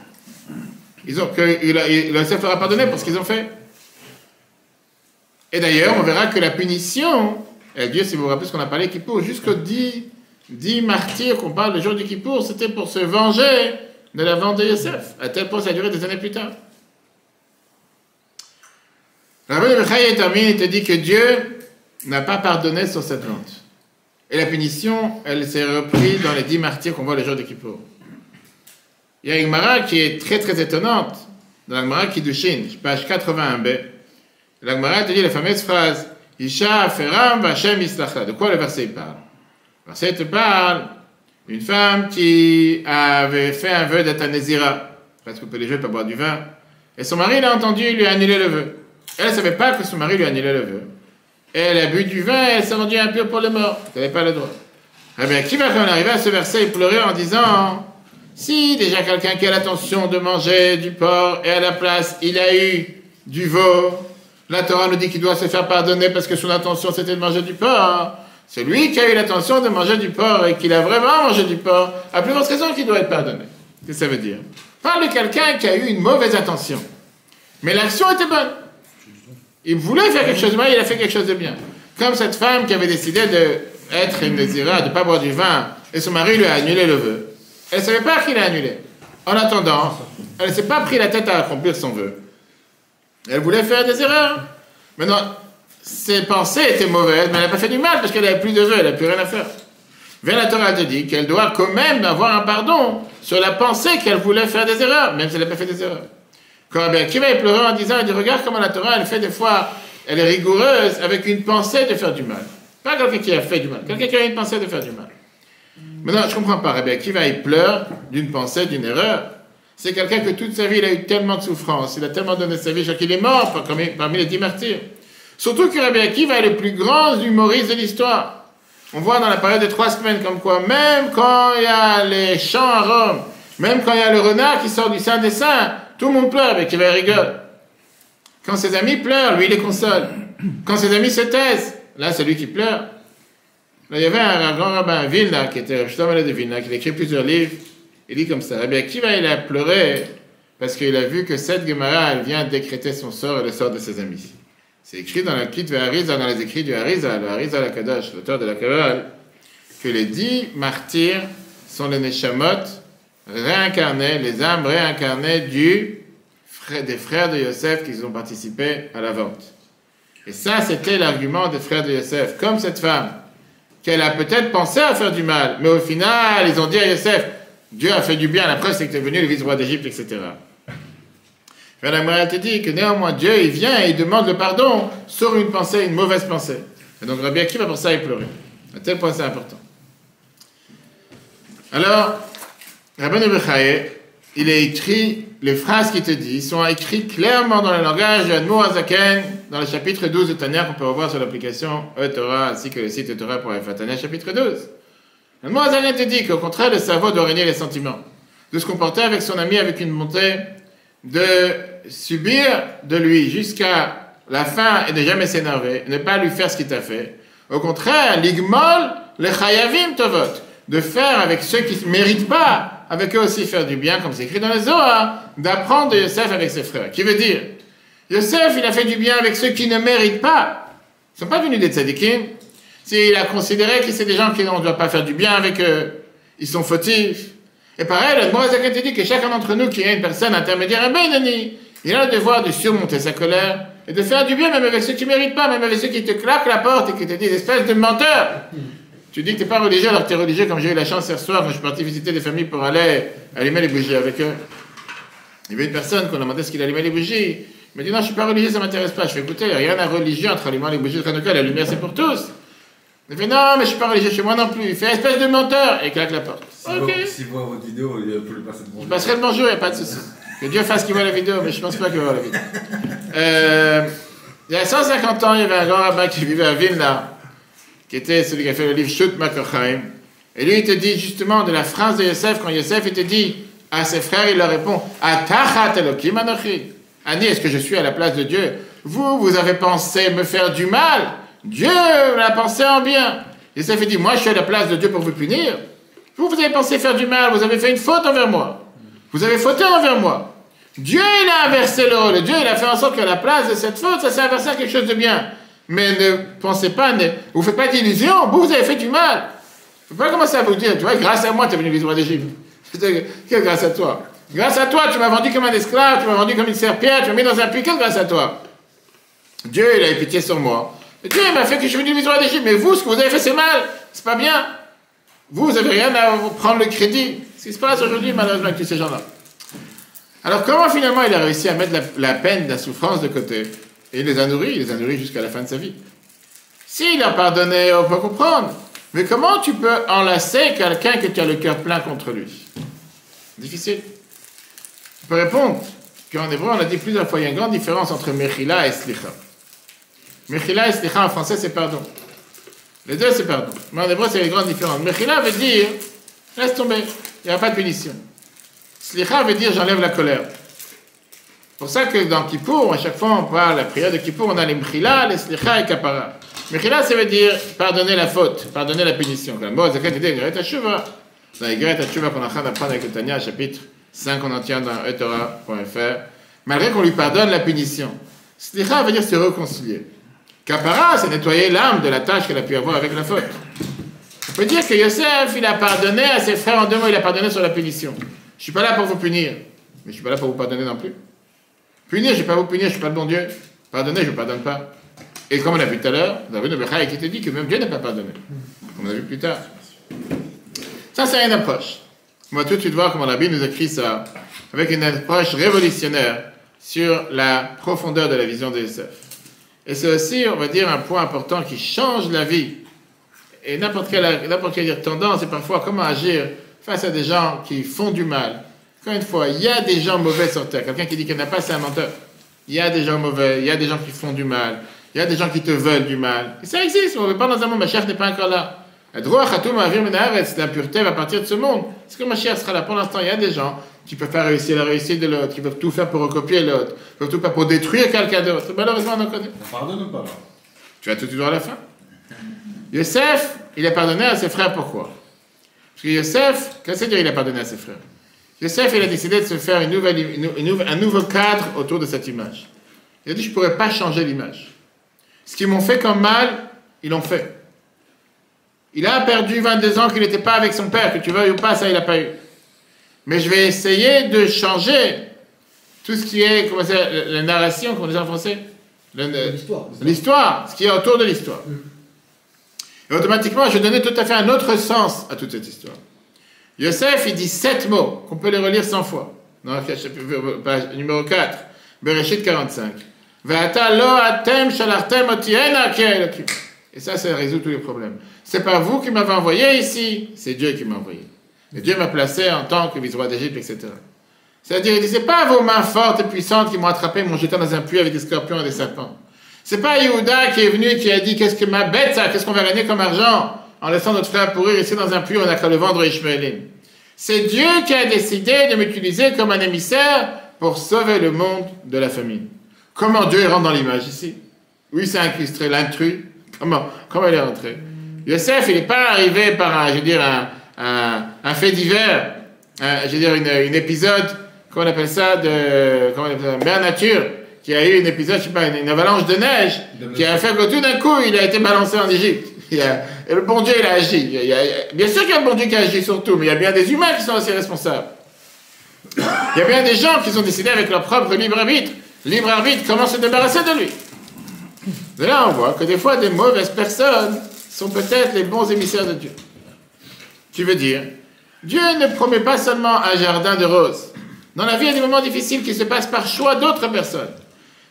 Yosef leur a pardonné pour ce qu'ils ont fait. Et d'ailleurs, on verra que la punition, et Dieu, si vous vous rappelez ce qu'on a parlé Kippour, jusqu'aux 10 martyrs qu'on parle le jour du Kippour, c'était pour se venger de la vente de Yosef. À tel point, ça a duré des années plus tard. Rabbeinu Bechaye termine et te dit que Dieu n'a pas pardonné sur cette vente. Et la punition, elle s'est reprise dans les 10 martyrs qu'on voit le jour de Kippour. Il y a une Gemara qui est très très étonnante, dans la Gemara Kiddushin, page 81b. La Gemara te dit la fameuse phrase Isha feram v'Hashem yislacha. De quoi le verset parle? Le verset te parle d'une femme qui avait fait un vœu d'être un Nézira, parce qu'on peut les jeux pas boire du vin, et son mari l'a entendu, lui a annulé le vœu. Elle ne savait pas que son mari lui a annulé le vœu. Elle a bu du vin et elle s'est rendue impure pour le mort. Elle n'avait pas le droit. Eh bien, qui va quand on arrive à ce verset, il pleurait en disant si déjà quelqu'un qui a l'intention de manger du porc et à la place il a eu du veau, la Torah nous dit qu'il doit se faire pardonner parce que son intention c'était de manger du porc. Celui qui a eu l'intention de manger du porc et qu'il a vraiment mangé du porc, à plus forte raison qu'il doit être pardonné. Qu'est-ce que ça veut dire? Parle de quelqu'un qui a eu une mauvaise intention. Mais l'action était bonne. Il voulait faire quelque chose de mal, il a fait quelque chose de bien. Comme cette femme qui avait décidé d'être une Nézira, de ne pas boire du vin, et son mari lui a annulé le vœu. Elle ne savait pas qu'il l'a annulé. En attendant, elle ne s'est pas pris la tête à accomplir son vœu. Elle voulait faire des erreurs. Maintenant, ses pensées étaient mauvaises, mais elle n'a pas fait du mal parce qu'elle n'avait plus de vœux, elle n'a plus rien à faire. Vers la Torah te dit qu'elle doit quand même avoir un pardon sur la pensée qu'elle voulait faire des erreurs, même si elle n'a pas fait des erreurs. Quand Rabbi Akiva est pleuré en disant, il dit, regarde comment la Torah, elle fait des fois, elle est rigoureuse avec une pensée de faire du mal. Pas quelqu'un qui a fait du mal, quelqu'un qui a une pensée de faire du mal. Maintenant, je ne comprends pas, Rabbi Akiva, il pleure d'une pensée, d'une erreur. C'est quelqu'un que toute sa vie, il a eu tellement de souffrance, il a tellement donné sa vie, qu'il est mort parmi les 10 martyrs. Surtout que Rabbi Akiva est le plus grand humoriste de l'histoire. On voit dans la période de 3 semaines comme quoi, même quand il y a les chants à Rome, même quand il y a le renard qui sort du Saint des Saints, tout le monde pleure, Rabbi Akiva rigole. Quand ses amis pleurent, lui, il les console. Quand ses amis se taisent, là, c'est lui qui pleure. Là, il y avait un grand rabbin à Vilna, qui était Shlomo de Vilna, qui a écrit plusieurs livres. Il dit comme ça, Rabbi Akiva, il a pleuré parce qu'il a vu que cette Gemara, elle vient décréter son sort et le sort de ses amis. C'est écrit dans la Kitve Harizal, dans les écrits du Harizal, le Harizal HaKadosh, l'auteur de la Kabbale, que les 10 martyrs sont les Neshamot réincarnés, les âmes réincarnées des frères de Yosef qui ont participé à la vente. Et ça, c'était l'argument des frères de Yosef. Comme cette femme, qu'elle a peut-être pensé à faire du mal, mais au final, ils ont dit à Yosef, Dieu a fait du bien, la preuve c'est que tu es venu le vice-roi d'Égypte, etc. Mais la morale te dit que néanmoins Dieu, il vient et il demande le pardon sur une pensée, une mauvaise pensée. Et donc Rabbi Akiva, pour ça, il pleurait. À tel point, c'est important. Alors, Rabbi Nebuchaye, il a écrit, les phrases qu'il te dit, sont écrites clairement dans le langage de Admour Hazaken, dans le chapitre 12 de Tanya, qu'on peut revoir sur l'application E-Torah, ainsi que le site eTorah.fr. Tanya, chapitre 12. Admour Hazaken te dit qu'au contraire, le cerveau doit régner les sentiments, de se comporter avec son ami avec une bonté, de subir de lui jusqu'à la fin et de jamais s'énerver, ne pas lui faire ce qu'il t'a fait. Au contraire, l'igmol, le chayavim tovot, de faire avec ceux qui ne méritent pas, avec eux aussi faire du bien, comme c'est écrit dans les Zohar, d'apprendre de Yosef avec ses frères. Qui veut dire, Yosef, il a fait du bien avec ceux qui ne méritent pas. Ils ne sont pas venus des tzadikim. S'il a considéré que c'est des gens qui ne doit pas faire du bien avec eux, ils sont fautifs. Et pareil, le Moïse te dit que chacun d'entre nous qui est une personne intermédiaire, un béni, il a le devoir de surmonter sa colère et de faire du bien même avec ceux qui ne méritent pas, même avec ceux qui te claquent la porte et qui te disent espèce de menteur. Tu dis que tu n'es pas religieux alors que tu es religieux, comme j'ai eu la chance hier soir quand je suis parti visiter des familles pour aller allumer les bougies avec eux. Il y avait une personne qu'on a demandé ce qu'il allumait les bougies. Il m'a dit non, je ne suis pas religieux, ça ne m'intéresse pas. Je fais écouter, il n'y a rien à religieux entre allumant les bougies de Hanouka, la lumière c'est pour tous. Il fait non, mais je ne suis pas religieux chez moi non plus. Il fait espèce de menteur et claque la porte. Si vous voit votre vidéo, il peut lui passer le bonjour. Je passerai le bonjour, il n'y a pas de souci. Que Dieu fasse qu'il voit la vidéo, mais je ne pense pas qu'il va voir la vidéo. Il y a 150 ans, il y avait un grand rabbin qui vivait à Vilna, qui était celui qui a fait le livre Shut Makochaim. Et lui, il te dit justement de la phrase de Yosef, quand Yosef il te dit à ses frères, il leur répond Atachat Elokim Anochi. Ani, est-ce que je suis à la place de Dieu? Vous avez pensé me faire du mal. Dieu l'a pensé en bien. Yosef dit moi, je suis à la place de Dieu pour vous punir. Vous avez pensé faire du mal, vous avez fait une faute envers moi. Vous avez fauté envers moi. Dieu, il a inversé le rôle. Dieu, il a fait en sorte qu'à la place de cette faute, ça s'est inversé à quelque chose de bien. Mais ne pensez pas, vous ne faites pas d'illusions. Vous avez fait du mal. Je ne peux pas commencer à vous dire, tu vois, grâce à moi, tu es venu vivre d'Égypte. Quelle grâce à toi? Grâce à toi, tu m'as vendu comme un esclave, tu m'as vendu comme une serpillère, tu m'as mis dans un puits. Quelle grâce à toi? Dieu, il a eu pitié sur moi. Et Dieu, il m'a fait que je suis venu vivre d'Égypte. Mais vous, ce que vous avez fait, c'est mal. C'est pas bien. Vous n'avez rien à vous prendre le crédit. Ce qui se passe aujourd'hui, malheureusement, avec tous ces gens-là. Alors, comment finalement il a réussi à mettre la peine, la souffrance de côté? Et il les a nourris jusqu'à la fin de sa vie. S'il a pardonné, on peut comprendre. Mais comment tu peux enlacer quelqu'un que tu as le cœur plein contre lui? Difficile. Tu peux répondre qu'en hébreu, on a dit plusieurs fois, il y a une grande différence entre Mechila et Slicha. Mechila et Slicha, en français, c'est pardon. Les deux, c'est pardon. Mais en hébreu, c'est une grande différence. Mechila veut dire, laisse tomber, il n'y a pas de punition. Slicha veut dire, j'enlève la colère. C'est pour ça que dans Kippour, à chaque fois on parle la prière de Kippour, on a les Mechila, les Slicha et Kapara. Mechila, ça veut dire pardonner la faute, pardonner la punition. Le mot Zakat était Geret HaShuva. Dans les Geret HaShuva qu'on est en train d'apprendre avec le Tanya, chapitre 5, on en tient dans eTorah.fr. Malgré qu'on lui pardonne la punition. Slicha veut dire se réconcilier. Kapara, c'est nettoyer l'âme de la tâche qu'elle a pu avoir avec la faute. On peut dire que Yosef, il a pardonné à ses frères en deux mots, il a pardonné sur la punition. Je ne suis pas là pour vous punir, mais je ne suis pas là pour vous pardonner non plus. Punir, je ne vais pas vous punir, je ne suis pas le bon Dieu. Pardonner, je ne vous pardonne pas. Et comme on a vu tout à l'heure, David Bechaï qui te dit que même Dieu n'a pas pardonné. Comme on a vu plus tard. Ça, c'est une approche. On va tout de suite voir comment la Bible nous écrit ça, avec une approche révolutionnaire sur la profondeur de la vision de Yosef. Et c'est aussi, on va dire, un point important qui change la vie. Et n'importe quelle tendance, et parfois comment agir face à des gens qui font du mal. Encore une fois, il y a des gens mauvais sur terre. Quelqu'un qui dit qu'il n'y en a pas, c'est un menteur. Il y a des gens mauvais, il y a des gens qui font du mal, il y a des gens qui te veulent du mal. Et ça existe, on ne veut pas dans un monde, Mashiach n'est pas encore là. L'impureté va partir de ce monde. Est-ce que Mashiach sera là? Pour l'instant, il y a des gens qui peuvent faire réussir la réussite de l'autre, qui peuvent tout faire pour recopier l'autre, qui peuvent tout faire pour détruire quelqu'un d'autre. Malheureusement, on en connaît. On pardonne ou pas là? Tu vas tout droit à la fin. Yosef, il a pardonné à ses frères, pourquoi? Parce que Yosef, qu'est-ce que c'est dire il a pardonné à ses frères? Yosef, il a décidé de se faire un nouveau cadre autour de cette image. Il a dit, je ne pourrais pas changer l'image. Ce qu'ils m'ont fait comme mal, ils l'ont fait. Il a perdu 22 ans qu'il n'était pas avec son père, que tu veuilles ou pas, ça il n'a pas eu. Mais je vais essayer de changer tout ce qui est, comment c'est, la narration, comment on dit en français? L'histoire, ce qui est autour de l'histoire. Et automatiquement, je vais donner tout à fait un autre sens à toute cette histoire. Yosef, il dit 7 mots, qu'on peut les relire 100 fois. Dans la page numéro 4, Bereshit 45. Et ça résout tous les problèmes. C'est pas vous qui m'avez envoyé ici, c'est Dieu qui m'a envoyé. Et Dieu m'a placé en tant que vice-roi d'Égypte, etc. C'est-à-dire, il dit, c'est pas vos mains fortes et puissantes qui m'ont attrapé, m'ont jeté dans un puits avec des scorpions et des serpents. C'est pas Yehuda qui est venu et qui a dit, qu'est-ce que ma bête ça, qu'est-ce qu'on va gagner comme argent en laissant notre frère pourrir ici dans un puits, on n'a qu'à le vendre à Ishmaélim. C'est Dieu qui a décidé de m'utiliser comme un émissaire pour sauver le monde de la famine. Comment Dieu rentre dans l'image ici? Oui, c'est incrusté, l'intrus. Comment il est rentré? Yosef, il n'est pas arrivé par un fait divers, une épisode, comment on appelle ça, Mère Nature, qui a eu un épisode, je sais pas, une avalanche de neige, qui a fait que tout d'un coup, il a été balancé en Égypte. Et le bon Dieu, il a agi. Bien sûr qu'il y a le bon Dieu qui a agi surtout, mais il y a bien des humains qui sont aussi responsables. Il y a bien des gens qui ont décidé avec leur propre libre arbitre, comment se débarrasser de lui. De là, on voit que des fois, des mauvaises personnes sont peut-être les bons émissaires de Dieu. Tu veux dire, Dieu ne promet pas seulement un jardin de roses. Dans la vie, il y a des moments difficiles qui se passent par choix d'autres personnes.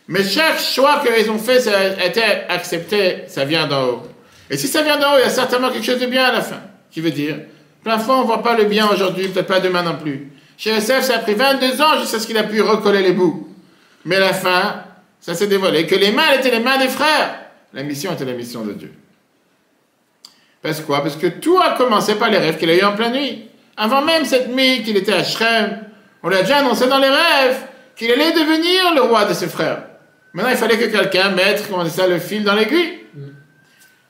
Mais chaque choix qu'ils ont fait, ça a été accepté, ça vient d'en haut. Et si ça vient d'en haut, il y a certainement quelque chose de bien à la fin. Qui veut dire, plein de fois, on ne voit pas le bien aujourd'hui, peut-être pas demain non plus. Chez Yosef, ça a pris 22 ans jusqu'à ce qu'il a pu recoller les bouts. Mais à la fin, ça s'est dévoilé. Que les mains étaient les mains des frères. La mission était la mission de Dieu. Parce quoi? Parce que tout a commencé par les rêves qu'il a eu en pleine nuit. Avant même cette nuit qu'il était à Shrem, on lui a déjà annoncé dans les rêves qu'il allait devenir le roi de ses frères. Maintenant, il fallait que quelqu'un mette, comment on dit ça, le fil dans l'aiguille.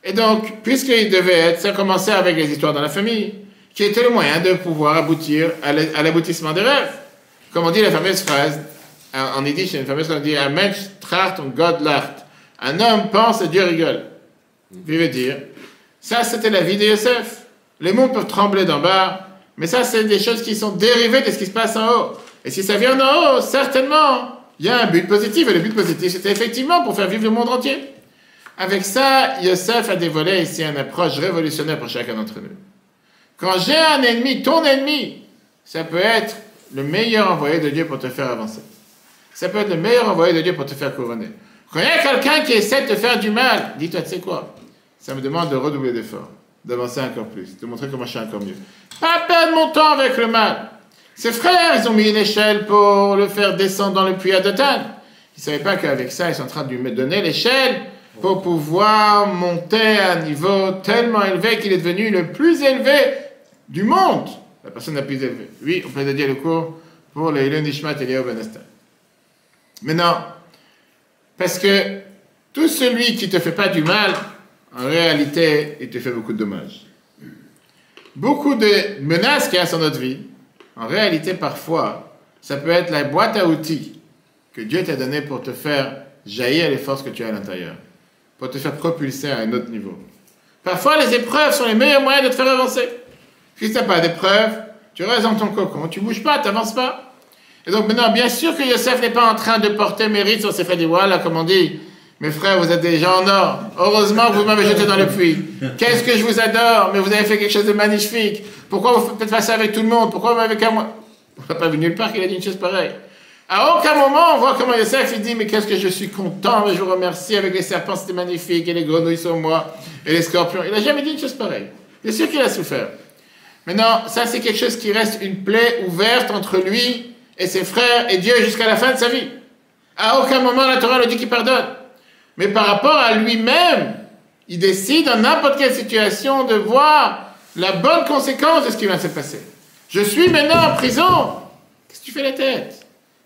Et donc, puisqu'il devait être, ça commençait avec les histoires dans la famille, qui était le moyen de pouvoir aboutir à l'aboutissement des rêves. Comme on dit la fameuse phrase, en yiddish, il y a une fameuse phrase, on dit, un Mensch tracht und Gott lacht. Un homme pense et Dieu rigole. Je veux dire, ça c'était la vie de Yosef. Les mondes peuvent trembler d'en bas, mais ça c'est des choses qui sont dérivées de ce qui se passe en haut. Et si ça vient d'en haut, certainement, il y a un but positif. Et le but positif, c'était effectivement pour faire vivre le monde entier. Avec ça, Yosef a dévoilé ici une approche révolutionnaire pour chacun d'entre nous. Quand j'ai un ennemi, ton ennemi, ça peut être le meilleur envoyé de Dieu pour te faire avancer. Ça peut être le meilleur envoyé de Dieu pour te faire couronner. Quand il y a quelqu'un qui essaie de te faire du mal, dis-toi, tu sais quoi? Ça me demande de redoubler d'efforts, d'avancer encore plus, de montrer comment je suis encore mieux. Pas perdre mon temps avec le mal. Ses frères, ils ont mis une échelle pour le faire descendre dans le puits à Dothan. Ils ne savaient pas qu'avec ça, ils sont en train de lui donner l'échelle pour pouvoir monter à un niveau tellement élevé qu'il est devenu le plus élevé du monde. La personne la plus élevée. Oui, on peut dédier le cours pour les Ilun Nishmat Eliyahu Ben Esther. Mais non, parce que tout celui qui ne te fait pas du mal, en réalité, il te fait beaucoup de dommages. Beaucoup de menaces qu'il y a sur notre vie, en réalité, parfois, ça peut être la boîte à outils que Dieu t'a donnée pour te faire jaillir les forces que tu as à l'intérieur, pour te faire propulser à un autre niveau. Parfois, les épreuves sont les meilleurs moyens de te faire avancer. Si tu n'as pas d'épreuves, tu restes dans ton cocon, tu ne bouges pas, tu n'avances pas. Et donc maintenant, bien sûr que Yosef n'est pas en train de porter mérite sur ses frères d'Ivoire, là, comme on dit, Mes frères, vous êtes des gens en or. Heureusement que vous m'avez jeté dans le puits. Qu'est-ce que je vous adore, mais vous avez fait quelque chose de magnifique. Pourquoi vous faites pas ça avec tout le monde? Pourquoi vous m'avez qu'à moi? On n'a pas vu nulle part qu'il a dit une chose pareille. À aucun moment, on voit comment Yosef, il dit, mais qu'est-ce que je suis content, mais je vous remercie, avec les serpents, c'était magnifique, et les grenouilles sur moi, et les scorpions. Il n'a jamais dit une chose pareille. Bien sûr qu'il a souffert. Maintenant, ça, c'est quelque chose qui reste une plaie ouverte entre lui et ses frères et Dieu jusqu'à la fin de sa vie. À aucun moment, la Torah le dit qu'il pardonne. Mais par rapport à lui-même, il décide dans n'importe quelle situation de voir la bonne conséquence de ce qui vient de se passer. Je suis maintenant en prison. Qu'est-ce que tu fais la tête?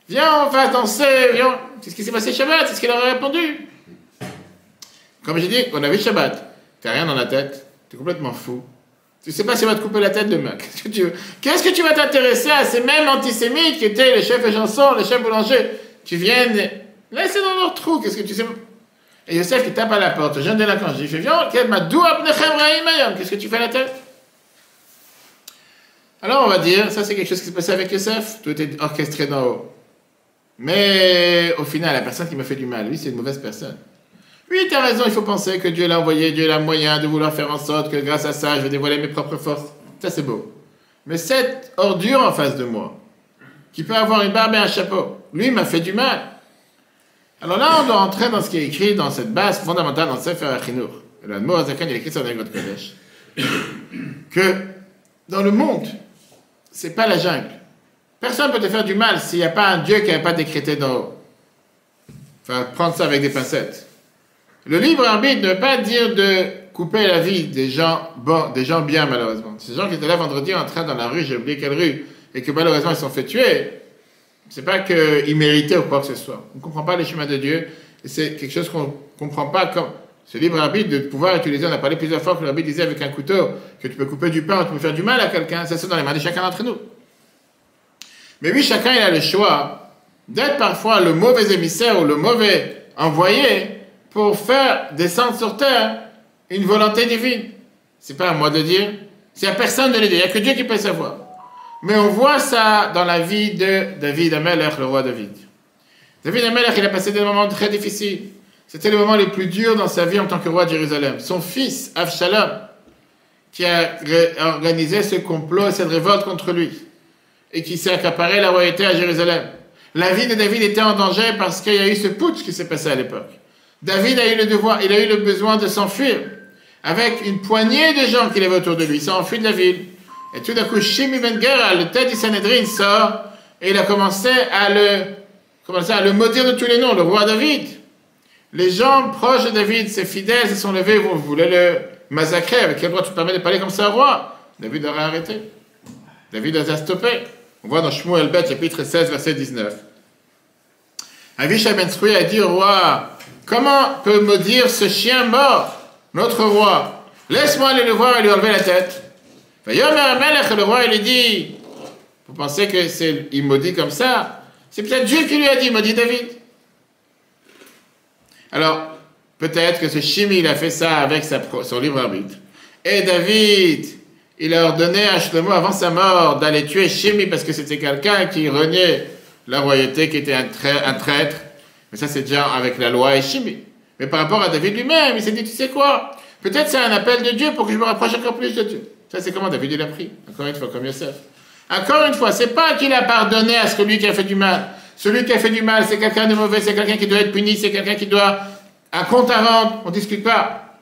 Viens, on va danser, viens. C'est ce qui s'est passé Shabbat, c'est ce qu'il aurait répondu. Comme j'ai dit, on a vu Shabbat. Tu n'as rien dans la tête, tu es complètement fou. Tu ne sais pas s'il va te couper la tête demain. Qu'est-ce que tu vas t'intéresser à ces mêmes antisémites qui étaient les chefs de chansons, les chefs boulangers, qui viennent laisser dans leur trou? Qu'est-ce que tu sais? Et Yosef qui tape à la porte, jeune délinquant, je dis, viens, qu'est-ce que tu fais la tête? Alors on va dire, ça c'est quelque chose qui s'est passé avec Yosef, tout était orchestré d'en haut. Mais au final, la personne qui m'a fait du mal, lui c'est une mauvaise personne. Oui, tu as raison, il faut penser que Dieu l'a envoyé, Dieu a moyen de vouloir faire en sorte que grâce à ça, je vais dévoiler mes propres forces. Ça c'est beau. Mais cette ordure en face de moi, qui peut avoir une barbe et un chapeau, lui m'a fait du mal. Alors là, on doit entrer dans ce qui est écrit dans cette base fondamentale dans Sefer HaChinuch. Le Admor HaZaken, il écrit sur Negot Kodesh. Que dans le monde, c'est pas la jungle. Personne ne peut te faire du mal s'il n'y a pas un Dieu qui n'avait pas décrété d'en haut. Enfin, prendre ça avec des pincettes. Le libre arbitre ne veut pas dire de couper la vie des gens bons, des gens bien, malheureusement. Ces gens qui étaient là vendredi en train dans la rue, j'ai oublié quelle rue, et que malheureusement ils se sont fait tuer, c'est pas qu'ils méritaient ou quoi que ce soit. On ne comprend pas les chemins de Dieu, et c'est quelque chose qu'on ne comprend pas comme ce libre arbitre de pouvoir utiliser. On a parlé plusieurs fois que l'arbitre disait avec un couteau que tu peux couper du pain, tu peux faire du mal à quelqu'un, ça c'est dans les mains de chacun d'entre nous. Mais oui, chacun il a le choix d'être parfois le mauvais émissaire ou le mauvais envoyé pour faire descendre sur terre une volonté divine. C'est pas à moi de dire, c'est à personne de le dire, il n'y a que Dieu qui peut savoir. Mais on voit ça dans la vie de David HaMelech, le roi David. David HaMelech, il a passé des moments très difficiles. C'était les moments les plus durs dans sa vie en tant que roi de Jérusalem. Son fils, Avshalom, qui a organisé ce complot, cette révolte contre lui, et qui s'est accaparé la royauté à Jérusalem. La vie de David était en danger parce qu'il y a eu ce putsch qui s'est passé à l'époque. David a eu le devoir, il a eu le besoin de s'enfuir, avec une poignée de gens qu'il avait autour de lui. Il s'est enfui de la ville. Et tout d'un coup, Shimi ben Gera, le tête du Sanhédrin, sort, et il a commencé à le maudire de tous les noms, le roi David. Les gens proches de David, ses fidèles, se sont levés, vous voulez le massacrer, avec quel droit tu te permets de parler comme ça au roi? David aurait arrêté. David a stoppé. On voit dans Shmuel Bet, chapitre 16, verset 19. Avishai ben Tzruya a dit au roi, comment peut maudire ce chien mort, notre roi? Laisse-moi aller le voir et lui enlever la tête. Le roi, il lui dit, vous pensez qu'il maudit comme ça? C'est peut-être Dieu qui lui a dit, maudit David. Alors, peut-être que ce Shimi, il a fait ça avec son libre arbitre. Et David, il a ordonné à Shlomo, avant sa mort, d'aller tuer Shimi parce que c'était quelqu'un qui reniait la royauté, qui était un traître. Mais ça, c'est déjà avec la loi et Shimi. Mais par rapport à David lui-même, il s'est dit, tu sais quoi? Peut-être c'est un appel de Dieu pour que je me rapproche encore plus de Dieu. Ça, c'est comment David il a pris. Encore une fois, comme Yosef. Encore une fois, c'est pas qu'il a pardonné à celui qui a fait du mal. Celui qui a fait du mal, c'est quelqu'un de mauvais, c'est quelqu'un qui doit être puni, c'est quelqu'un qui doit un compte à rendre. On ne discute pas.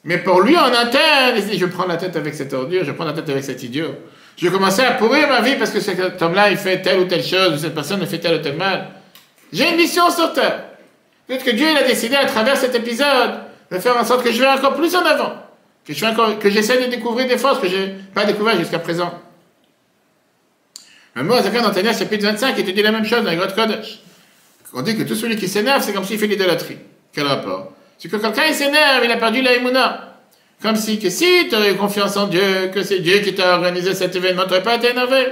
Mais pour lui, en interne, il dit, je prends la tête avec cette ordure, je prends la tête avec cet idiot. Je vais commencer à pourrir ma vie parce que cet homme-là, il fait telle ou telle chose, ou cette personne ne fait tel ou tel mal. J'ai une mission sur terre. Peut-être que Dieu il a décidé à travers cet épisode de faire en sorte que je vais encore plus en avant. Que j'essaie de découvrir des forces que je n'ai pas découvertes jusqu'à présent. Un mot à Zakan dans Tania, chapitre 25, il te dit la même chose dans les Negot Kodesh. On dit que tout celui qui s'énerve, c'est comme s'il fait l'idolâtrie. Quel rapport? C'est que quelqu'un il s'énerve, il a perdu la Emouna. Comme si tu aurais eu confiance en Dieu, que c'est Dieu qui t'a organisé cet événement, tu n'aurais pas été énervé.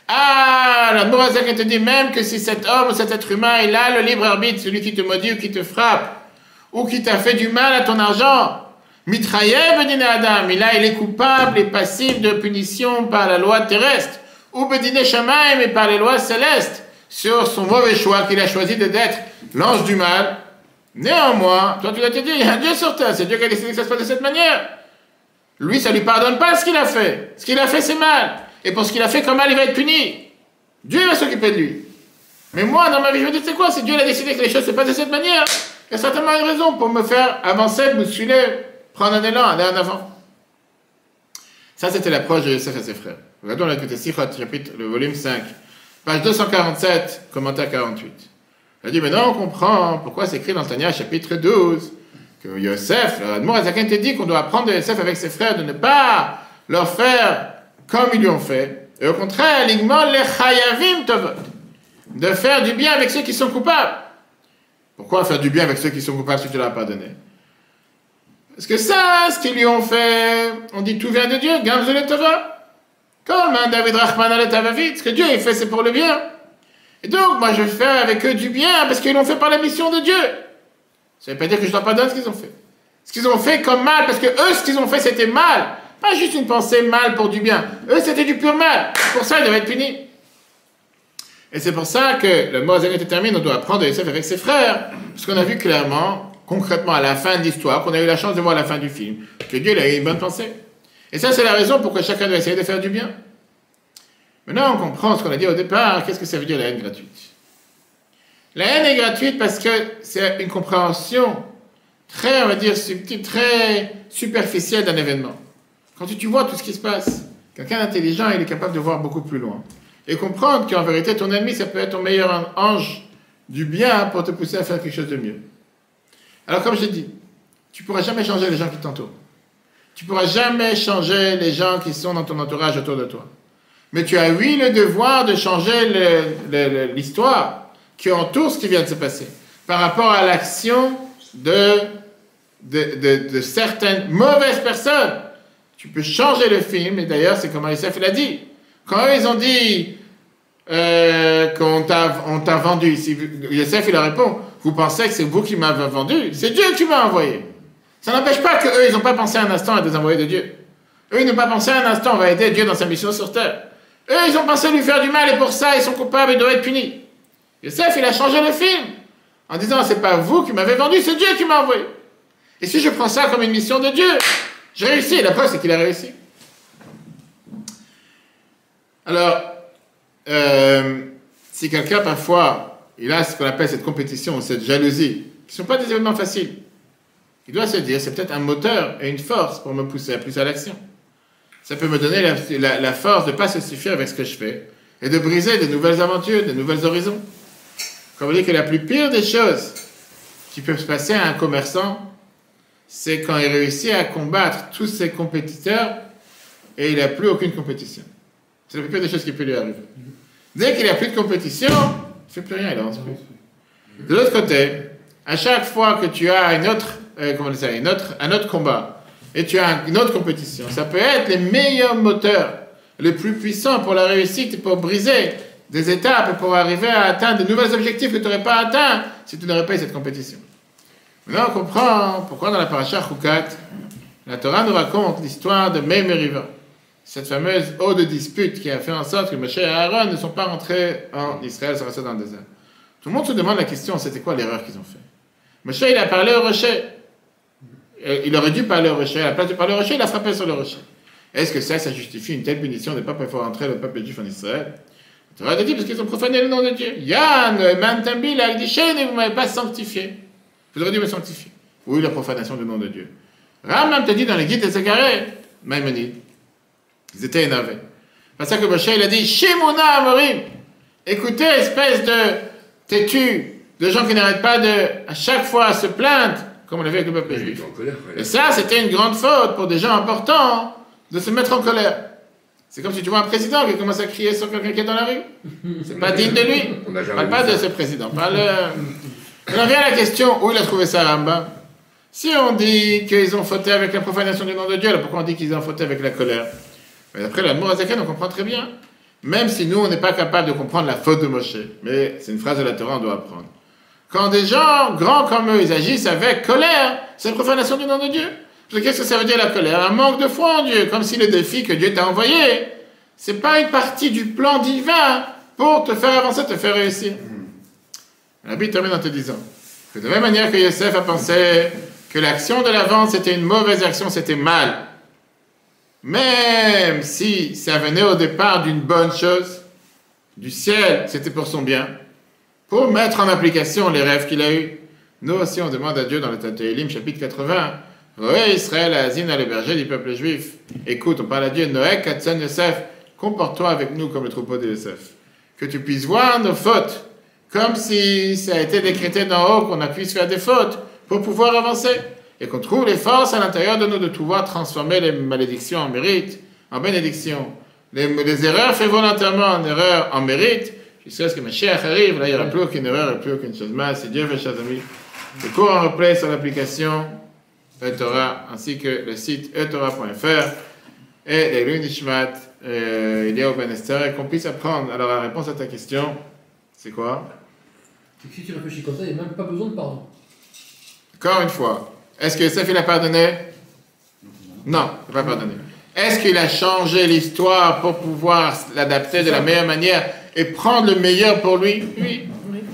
Ah, la Mourazakan te dit même que si cet homme ou cet être humain, il a le libre arbitre, celui qui te maudit ou qui te frappe, ou qui t'a fait du mal à ton argent, Mitrayev Bedine Adam, il est coupable et passif de punition par la loi terrestre, ou Bedine Shamaim et par les lois célestes, sur son mauvais choix qu'il a choisi d'être l'ange du mal. Néanmoins, toi tu dois te dire, il y a un Dieu sur terre, c'est Dieu qui a décidé que ça se passe de cette manière. Lui, ça lui pardonne pas ce qu'il a fait. Ce qu'il a fait, c'est mal. Et pour ce qu'il a fait comme mal, il va être puni. Dieu va s'occuper de lui. Mais moi, dans ma vie, je me dis, c'est quoi? Si Dieu a décidé que les choses se passent de cette manière, il y a certainement une raison pour me faire avancer, me suivre, prendre un élan, aller en avant. Ça, c'était l'approche de Yosef et ses frères. Regardons la côté Sichot, chapitre, le volume 5, page 247, commentaire 48. Il a dit, maintenant on comprend pourquoi c'est écrit dans le Tanya, chapitre 12, que Yosef, l'Admour Azaken te dit qu'on doit apprendre de Yosef avec ses frères, de ne pas leur faire comme ils lui ont fait, et au contraire, ligman le chayavim tovot, de faire du bien avec ceux qui sont coupables. Pourquoi faire du bien avec ceux qui sont coupables si tu leur as pardonné? Parce que ça, ce qu'ils lui ont fait, on dit tout vient de Dieu, gamzu le tova. Comme David Rachman al Tavavit, ce que Dieu il fait, c'est pour le bien. Et donc, moi, je vais faire avec eux du bien parce qu'ils l'ont fait par la mission de Dieu. Ça ne veut pas dire que je leur pardonne ce qu'ils ont fait. Ce qu'ils ont fait comme mal, parce que eux, ce qu'ils ont fait, c'était mal. Pas juste une pensée mal pour du bien. Eux, c'était du pur mal. Pour ça, ils devaient être punis. Et c'est pour ça que le mot Zaken termine, on doit apprendre Yosef avec ses frères. Parce qu'on a vu clairement, concrètement, à la fin de l'histoire, qu'on a eu la chance de voir à la fin du film, que Dieu il a eu une bonne pensée. Et ça, c'est la raison pourquoi chacun doit essayer de faire du bien. Maintenant, on comprend ce qu'on a dit au départ. Qu'est-ce que ça veut dire la haine gratuite? La haine est gratuite parce que c'est une compréhension très, on va dire, subtile, très superficielle d'un événement. Quand tu vois tout ce qui se passe, quelqu'un d'intelligent, il est capable de voir beaucoup plus loin. Et comprendre qu'en vérité, ton ennemi, ça peut être ton meilleur ange du bien pour te pousser à faire quelque chose de mieux. Alors, comme je l'ai dit, tu ne pourras jamais changer les gens qui t'entourent. Tu ne pourras jamais changer les gens qui sont dans ton entourage autour de toi. Mais tu as, oui, le devoir de changer l'histoire qui entoure ce qui vient de se passer par rapport à l'action de certaines mauvaises personnes. Tu peux changer le film, et d'ailleurs, c'est comme Yosef l'a dit. Quand eux, ils ont dit qu'on t'a vendu, si Yosef, il leur répond, vous pensez que c'est vous qui m'avez vendu? C'est Dieu qui m'a envoyé. Ça n'empêche pas qu'eux, ils n'ont pas pensé un instant à des envoyés de Dieu. Eux, ils n'ont pas pensé un instant, on va aider Dieu dans sa mission sur terre. Eux, ils ont pensé lui faire du mal, et pour ça, ils sont coupables, ils doivent être punis. Yosef, il a changé le film, en disant, c'est pas vous qui m'avez vendu, c'est Dieu qui m'a envoyé. Et si je prends ça comme une mission de Dieu, j'ai réussi, et la preuve, c'est qu'il a réussi. Alors, si quelqu'un, parfois, il a ce qu'on appelle cette compétition, cette jalousie, qui ne sont pas des événements faciles, il doit se dire, c'est peut-être un moteur et une force pour me pousser à plus à l'action. Ça peut me donner la force de ne pas se suffire avec ce que je fais, et de briser de nouvelles aventures, de nouveaux horizons. Comme on dit que la plus pire des choses qui peuvent se passer à un commerçant, c'est quand il réussit à combattre tous ses compétiteurs, et il n'a plus aucune compétition. C'est la plus pire des choses qui peut lui arriver. Dès qu'il n'a plus de compétition, il ne fait plus rien, il avance plus. De l'autre côté, à chaque fois que tu as un autre combat, et tu as une autre compétition, ça peut être les meilleurs moteurs, les plus puissants pour la réussite, pour briser des étapes, et pour arriver à atteindre de nouveaux objectifs que tu n'aurais pas atteints si tu n'aurais pas eu cette compétition. Maintenant, on comprend pourquoi dans la paracha Chukat, la Torah nous raconte l'histoire de Mei Meriva. Cette fameuse eau de dispute qui a fait en sorte que Moshe et Aaron ne sont pas rentrés en Israël, sont restés dans le désert. Tout le monde se demande la question, c'était quoi l'erreur qu'ils ont fait? Moshe, il a parlé au rocher. Il aurait dû parler au rocher. À la place de parler au rocher, il a frappé sur le rocher. Est-ce que ça justifie une telle punition de ne pas pouvoir rentrer le peuple juif en Israël? Tu aurais dit parce qu'ils ont profané le nom de Dieu. Yann, Mantambi, la Agdishen, et vous ne m'avez pas sanctifié. Vous auriez dû me sanctifier. Oui, la profanation du nom de Dieu. Rambam te dit dans les guides de Zacharie, Maïmonide, ils étaient énervés. C'est ça que Moshe, il a dit, Shimona Amorim, écoutez, espèce de têtu, de gens qui n'arrêtent pas à chaque fois se plaindre, comme on l'a vu avec le peuple juif. Et ça, c'était une grande faute pour des gens importants de se mettre en colère. C'est comme si tu vois un président qui commence à crier sur quelqu'un qui est dans la rue. C'est pas digne de lui. On ne parle pas de ce président. On revient à la question où il a trouvé ça, Rambam. Si on dit qu'ils ont fauté avec la profanation du nom de Dieu, alors pourquoi on dit qu'ils ont fauté avec la colère? Mais après l'Admour Azaken, on comprend très bien. Même si nous, on n'est pas capable de comprendre la faute de Moshe. Mais c'est une phrase de la Torah, on doit apprendre. Quand des gens grands comme eux, ils agissent avec colère, c'est la profanation du nom de Dieu. Qu'est-ce que ça veut dire la colère? Un manque de foi en Dieu, comme si le défi que Dieu t'a envoyé, c'est pas une partie du plan divin pour te faire avancer, te faire réussir. La Bible termine en te disant, Que de la même manière que Yosef a pensé que l'action de la vente c'était une mauvaise action, c'était mal. Même si ça venait au départ d'une bonne chose, du ciel, c'était pour son bien, pour mettre en application les rêves qu'il a eus. Nous aussi, on demande à Dieu dans le Télim, chapitre 80, Roé Israël, Azina, le berger du peuple juif. Écoute, on parle à Dieu, Noé, Katsan, Yosef, comporte-toi avec nous comme le troupeau de Yosef. Que tu puisses voir nos fautes, comme si ça a été décrété d'en haut, qu'on a pu faire des fautes, pour pouvoir avancer. Et qu'on trouve les forces à l'intérieur de nous de pouvoir transformer les malédictions en mérite, en bénédiction. Les erreurs faites volontairement en erreurs en mérite, jusqu'à ce que Mashiach arrive, là il n'y aura plus aucune erreur et plus aucune chose mal. Si Dieu veut, chers amis, le cours en replay sur l'application eTorah, ainsi que le site eTorah.fr et les Lui Nishmat, il y a au Ben Esther, et qu'on puisse apprendre. Alors la réponse à ta question, c'est quoi? Si tu réfléchis comme ça, il n'y a même pas besoin de pardon. Encore une fois, est-ce que Yosef il a pardonné? Non, il n'a pas pardonné. Est-ce qu'il a changé l'histoire pour pouvoir l'adapter de la meilleure manière et prendre le meilleur pour lui? Oui.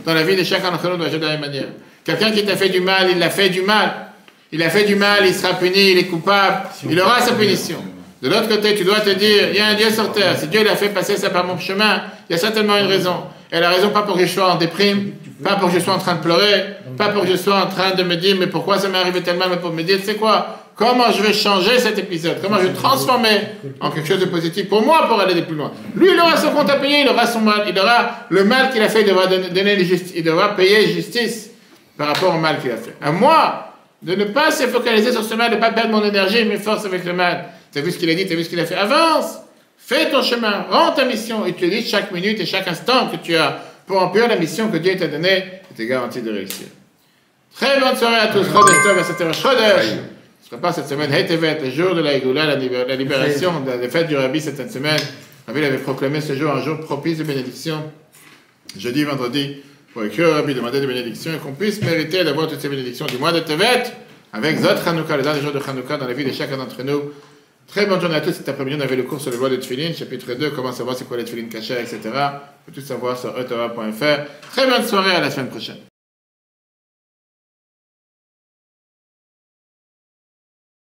Dans la vie de chacun d'entre nous, doit agir de la même manière. Quelqu'un qui t'a fait du mal, il l'a fait du mal. Il a fait du mal, il sera puni, il est coupable, il aura sa punition. De l'autre côté, tu dois te dire, il y a un Dieu sur terre. Si Dieu l'a fait passer ça par mon chemin, il y a certainement une raison. Et la raison, pas pour que je sois en déprime, pas pour que je sois en train de pleurer, pas pour que je sois en train de me dire, mais pourquoi ça m'est arrivé tellement, mais pour me dire, tu sais quoi? Comment je vais changer cet épisode? Comment je vais transformer en quelque chose de positif pour moi pour aller plus loin? Lui, il aura son compte à payer, il aura son mal, il aura le mal qu'il a fait, il devra il devra payer justice par rapport au mal qu'il a fait. À moi de ne pas se focaliser sur ce mal, de ne pas perdre mon énergie et mes forces avec le mal. Tu as vu ce qu'il a dit, tu as vu ce qu'il a fait. Avance, fais ton chemin, rends ta mission, utilise chaque minute et chaque instant que tu as pour remplir la mission que Dieu t'a donnée et t'es garanti de réussir. Très bonne soirée à tous. Chodesh Tov, c'était Chodesh. Je prépare cette semaine Hetevet, le jour de la Igoula, la libération, de la fête du Rabbi cette semaine. Rabbi avait proclamé ce jour un jour propice de bénédiction. Jeudi, vendredi, pour écrire au Rabbi, demander des bénédictions et qu'on puisse mériter d'avoir toutes ces bénédictions du mois de Tevet avec Zot Chanukah, les derniers jours de Chanukah dans la vie de chacun d'entre nous. Très bonne journée à tous. Cet après-midi, on avait le cours sur les lois de Tfilin, chapitre 2, comment savoir c'est quoi les Tfilin cachés, etc. On peut tout savoir sur eTorah.fr. Très bonne soirée, à la semaine prochaine.